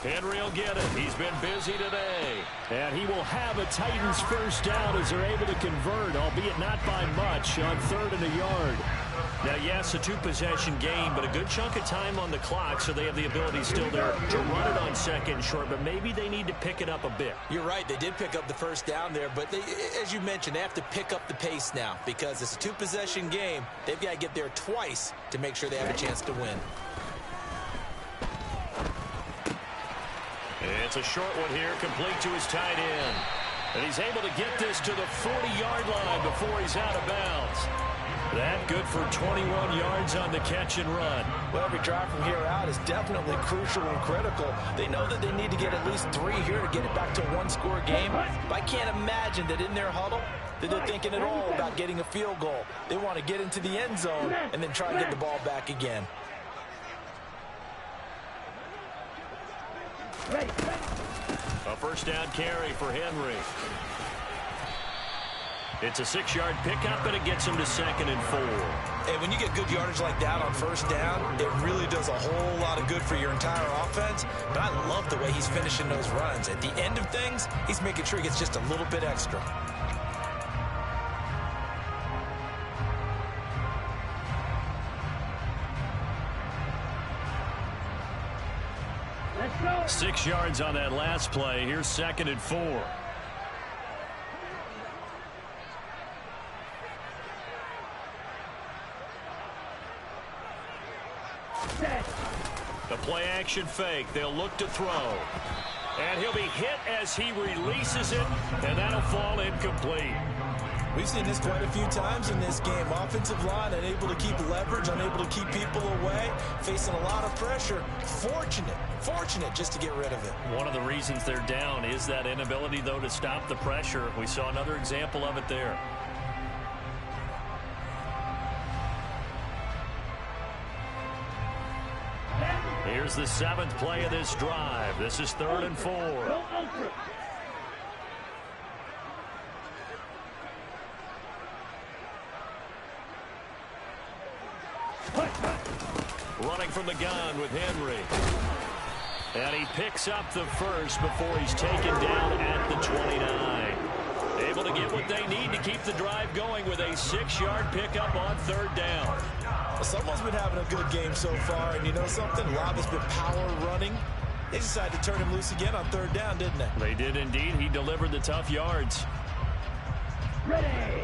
Henry will get it. He's been busy today. And he will have a Titans first down as they're able to convert, albeit not by much, on 3rd and a yard. Now, yes, a 2-possession game, but a good chunk of time on the clock, so they have the ability still there to run it on 2nd and short, but maybe they need to pick it up a bit. You're right. They did pick up the first down there, but they, as you mentioned, they have to pick up the pace now because it's a 2-possession game. They've got to get there twice to make sure they have a chance to win. It's a short one here, complete to his tight end. And he's able to get this to the 40-yard line before he's out of bounds. That good for 21 yards on the catch and run. Well, every drive from here out is definitely crucial and critical. They know that they need to get at least 3 here to get it back to a 1-score game. But I can't imagine that in their huddle that they're thinking at all about getting a field goal. They want to get into the end zone and then try and get the ball back again. A first down carry for Henry. It's a 6-yard pickup, and it gets him to 2nd and 4. And when you get good yardage like that on first down, it really does a whole lot of good for your entire offense. But I love the way he's finishing those runs. At the end of things, he's making sure he gets just a little bit extra. Let's go. 6 yards on that last play. Here's 2nd and 4. The play action fake. They'll look to throw. And he'll be hit as he releases it, and that'll fall incomplete. We've seen this quite a few times in this game. Offensive line unable to keep leverage, unable to keep people away, facing a lot of pressure. Fortunate just to get rid of it. One of the reasons they're down is that inability, though, to stop the pressure. We saw another example of it there. Here's the 7th play of this drive. This is 3rd and 4. Running from the gun with Henry. And he picks up the first before he's taken down at the 29. Able to get what they need to keep the drive going with a 6-yard pickup on 3rd down. Someone's been having a good game so far, and you know something? Rob has been power running. They decided to turn him loose again on 3rd down, didn't they? They did indeed. He delivered the tough yards. Ready.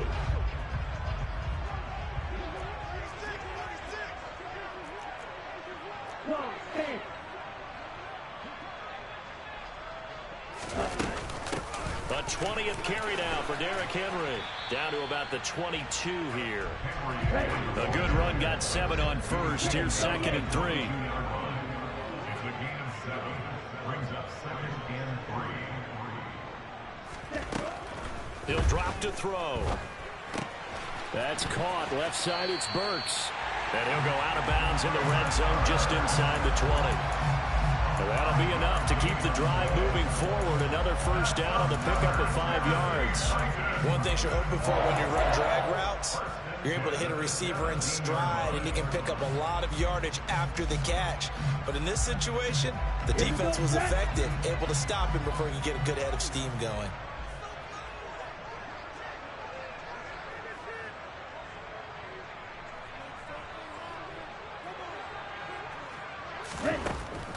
20th carry now for Derrick Henry. Down to about the 22 here. A good run, got 7 on first. Here's 2nd and 3. It's a gain of 7. Brings up 2nd and 3. He'll drop to throw. That's caught. Left side, it's Burks. And he'll go out of bounds in the red zone just inside the 20. And that'll be enough to keep the drive moving forward. Another first down on the pickup of 5 yards. One thing you're hoping for when you run drag routes, you're able to hit a receiver in stride, and he can pick up a lot of yardage after the catch. But in this situation, the defense was effective, able to stop him before he could get a good head of steam going.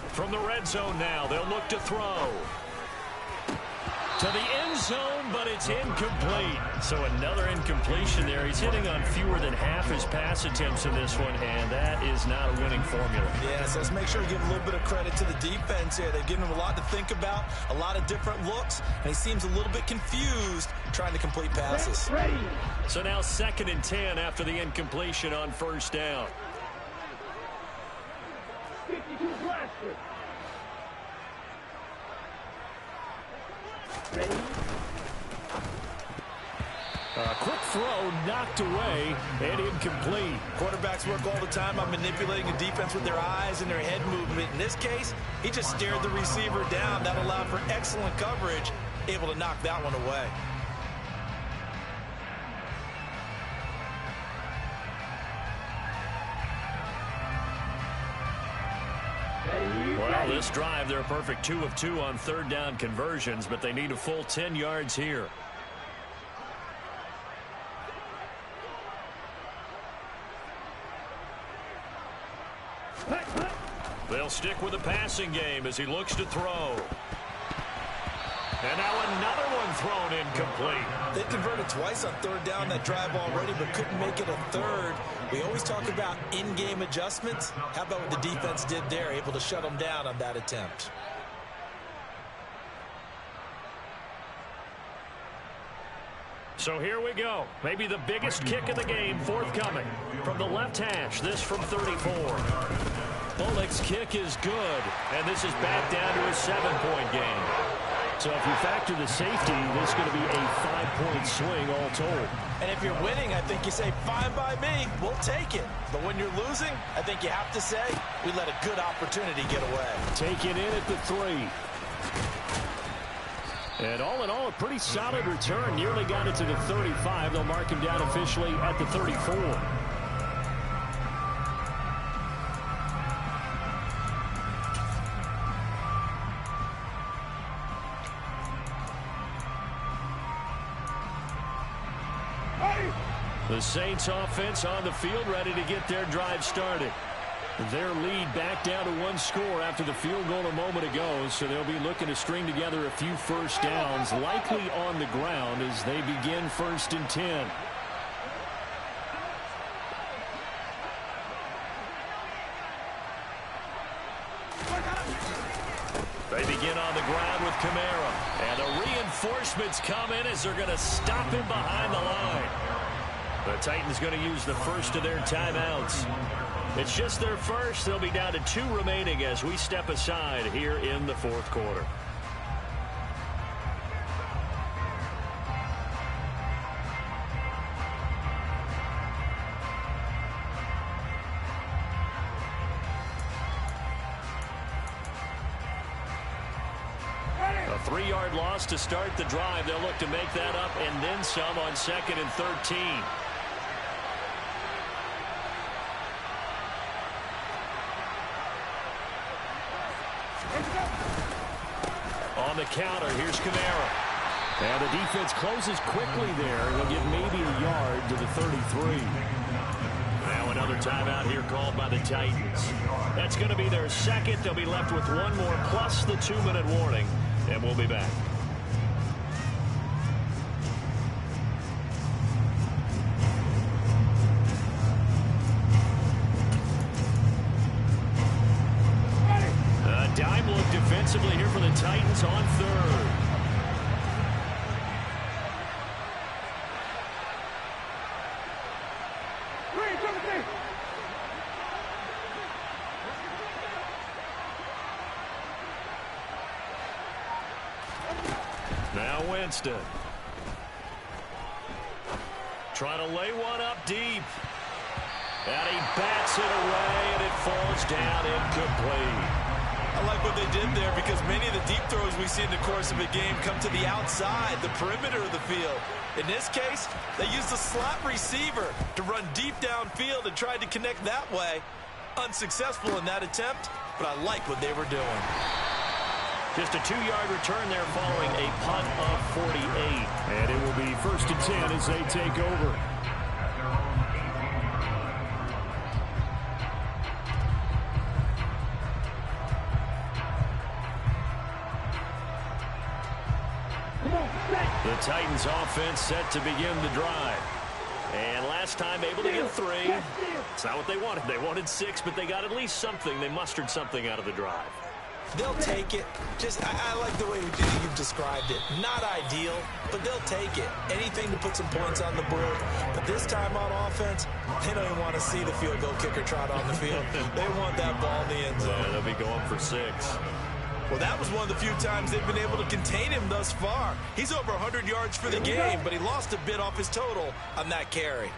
From the red zone now, they'll look to throw. To the end zone, but it's incomplete. So another incompletion there. He's hitting on fewer than half his pass attempts in this one, and that is not a winning formula. Yeah, so let's make sure we give a little bit of credit to the defense here. They've given him a lot to think about, a lot of different looks, and he seems a little bit confused trying to complete passes. So now 2nd and 10 after the incompletion on first down. 52 blaster. Ready? A quick throw knocked away and incomplete. Quarterbacks work all the time on manipulating a defense with their eyes and their head movement. In this case, he just stared the receiver down. That allowed for excellent coverage, able to knock that one away. Well, this drive, they're a perfect 2 of 2 on 3rd down conversions, but they need a full 10 yards here. They'll stick with the passing game as he looks to throw. And now another one thrown incomplete. They converted twice on 3rd down that drive already, but couldn't make it a 3rd. We always talk about in-game adjustments. How about what the defense did there, able to shut them down on that attempt? So here we go. Maybe the biggest kick of the game forthcoming. From the left hash, this from 34. Bullock's kick is good, and this is back down to a 7-point game. So if you factor the safety, this is going to be a 5-point swing all told. And if you're winning, I think you say, fine by me, we'll take it. But when you're losing, I think you have to say, we let a good opportunity get away. Taken in at the 3. And all in all, a pretty solid return. Nearly got it to the 35. They'll mark him down officially at the 34. The Saints offense on the field, ready to get their drive started. Their lead back down to 1 score after the field goal a moment ago, so they'll be looking to string together a few first downs, likely on the ground as they begin 1st and 10. They begin on the ground with Kamara, and the reinforcements come in as they're going to stop him behind the line. The Titans going to use the first of their timeouts. It's just their first. They'll be down to 2 remaining as we step aside here in the 4th quarter. A 3-yard loss to start the drive. They'll look to make that up and then some on 2nd and 13. On the counter, here's Kamara. And the defense closes quickly there. They'll get maybe a yard to the 33. Now another timeout here called by the Titans. That's going to be their 2nd. They'll be left with 1 more plus the 2-minute warning. And we'll be back. A dime look defensively here for the Titans on 3rd. Now Winston. Trying to lay one up deep. And he bats it away, and it falls down incomplete. I like what they did there because many of the deep throws we see in the course of a game come to the outside, the perimeter of the field. In this case, they used a slot receiver to run deep downfield and tried to connect that way. Unsuccessful in that attempt, but I like what they were doing. Just a 2-yard return there following a punt of 48. And it will be 1st and 10 as they take over. The Titans offense set to begin the drive. And last time able to get 3. It's not what they wanted. They wanted 6, but they got at least something. They mustered something out of the drive. They'll take it. I like the way you've described it. Not ideal, but they'll take it. Anything to put some points on the board. But this time on offense, they don't even want to see the field goal kicker trot on the field. They want that ball in the end zone. Yeah, they'll be going for 6. Well, that was one of the few times they've been able to contain him thus far. He's over 100 yards for the game, but he lost a bit off his total on that carry.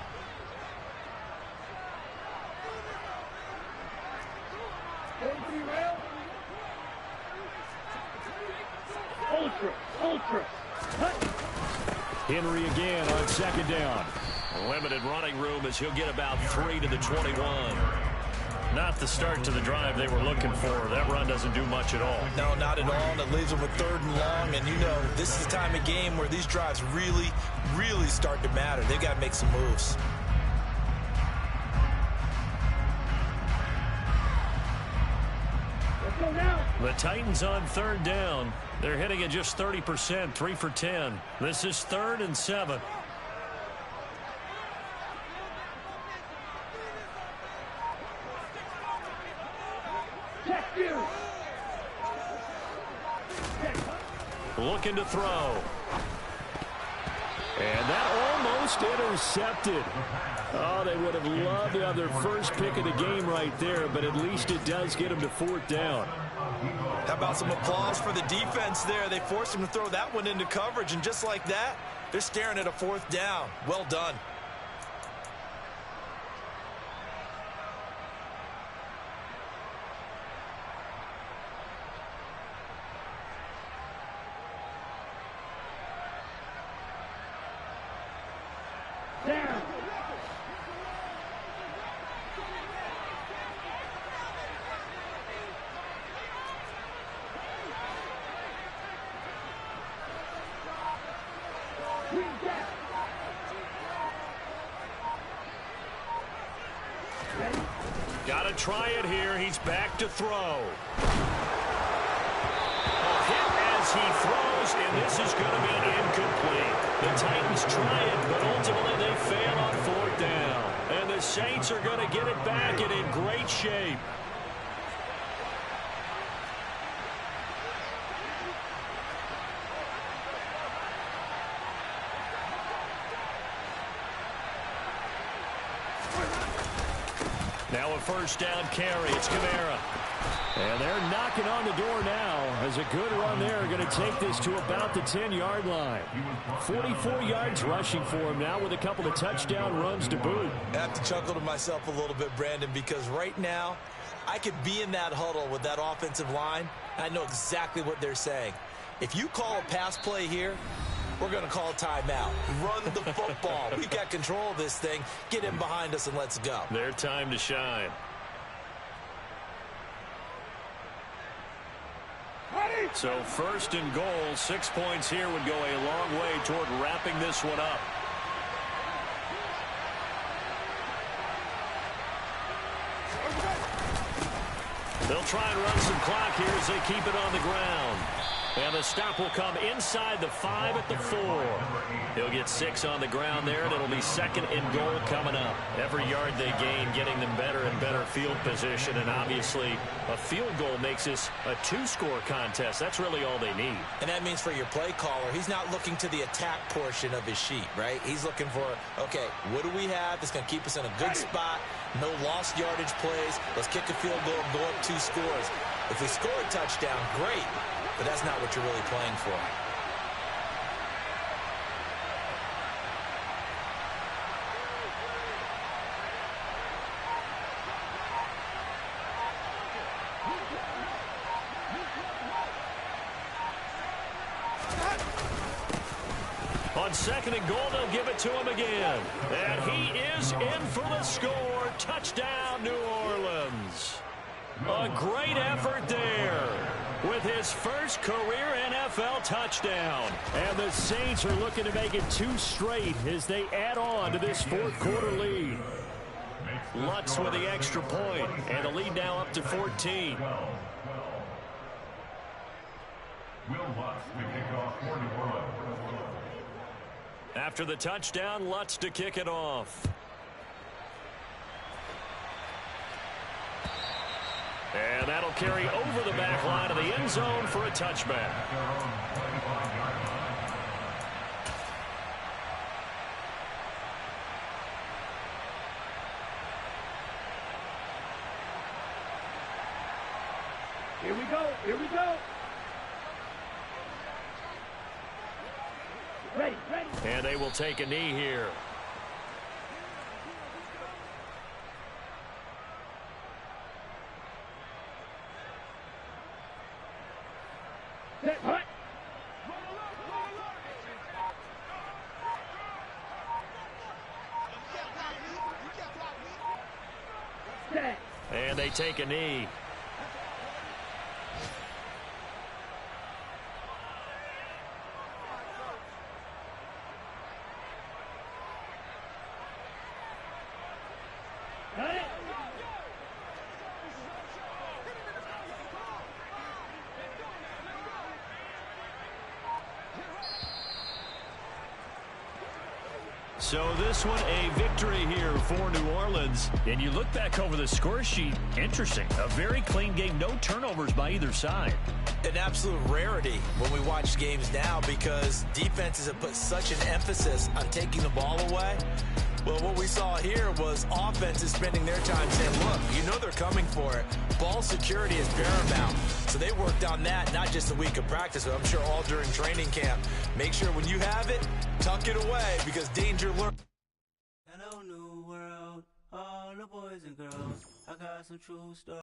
Ultra. Henry again on 2nd down. Limited running room as he'll get about 3 to the 21. Not the start to the drive they were looking for. That run doesn't do much at all. No, not at all, and it leaves them with 3rd and long. And, you know, this is the time of game where these drives really, really start to matter. They've got to make some moves. The Titans on 3rd down. They're hitting at just 30%, 3 for 10. This is 3rd and 7. Looking to throw. And that almost intercepted. Oh, they would have loved to have their first pick of the game right there, but at least it does get them to 4th down. How about some applause for the defense there? They forced him to throw that one into coverage, and just like that, they're staring at a 4th down. Well done. Down. Got to try it here. He's back to throw. A hit as he throws, and this is going to be incomplete. The Titans try it, but ultimately they fail on 4th down. And the Saints are going to get it back and in great shape. Now a 1st down carry. It's Kamara. And they're knocking on the door now as a good run there. Going to take this to about the 10-yard line. 44 yards rushing for him now with a couple of touchdown runs to boot. I have to chuckle to myself a little bit, Brandon, because right now I could be in that huddle with that offensive line. And I know exactly what they're saying. If you call a pass play here, we're going to call a timeout. Run the football. We've got control of this thing. Get in behind us and let's go. Their time to shine. So 1st and goal, 6 points here would go a long way toward wrapping this one up. They'll try and run some clock here as they keep it on the ground. And the stop will come inside the 5 at the 4. He'll get 6 on the ground there, and it'll be 2nd and goal coming up. Every yard they gain, getting them better and better field position, and obviously a field goal makes this a 2-score contest. That's really all they need. And that means for your play caller, he's not looking to the attack portion of his sheet, right? He's looking for, okay, what do we have that's going to keep us in a good spot? No lost yardage plays. Let's kick a field goal and go up 2 scores. If we score a touchdown, great. But that's not what you're really playing for. On second and goal, they'll give it to him again. And he is in for the score. Touchdown, New Orleans. A great effort there with his first career NFL touchdown. And the Saints are looking to make it 2 straight as they add on to this fourth quarter lead. Lutz with the extra point, and the lead now up to 14. Will Lutz to kick off for New Orleans. After the touchdown, Lutz to kick it off. And that'll carry over the back line of the end zone for a touchback. Here we go. Here we go. Ready, ready. And they will take a knee here. Set, hut. Set. And they take a knee. Got it. So this one a victory here for New Orleans. And you look back over the score sheet, interesting. A very clean game, no turnovers by either side. An absolute rarity when we watch games now because defenses have put such an emphasis on taking the ball away. Well, what we saw here was offenses spending their time saying, look, you know they're coming for it. Ball security is paramount. So they worked on that not just a week of practice, but I'm sure all during training camp. Make sure when you have it, tuck it away because danger lurks. Hello, new world, all the boys and girls. I got some true stuff.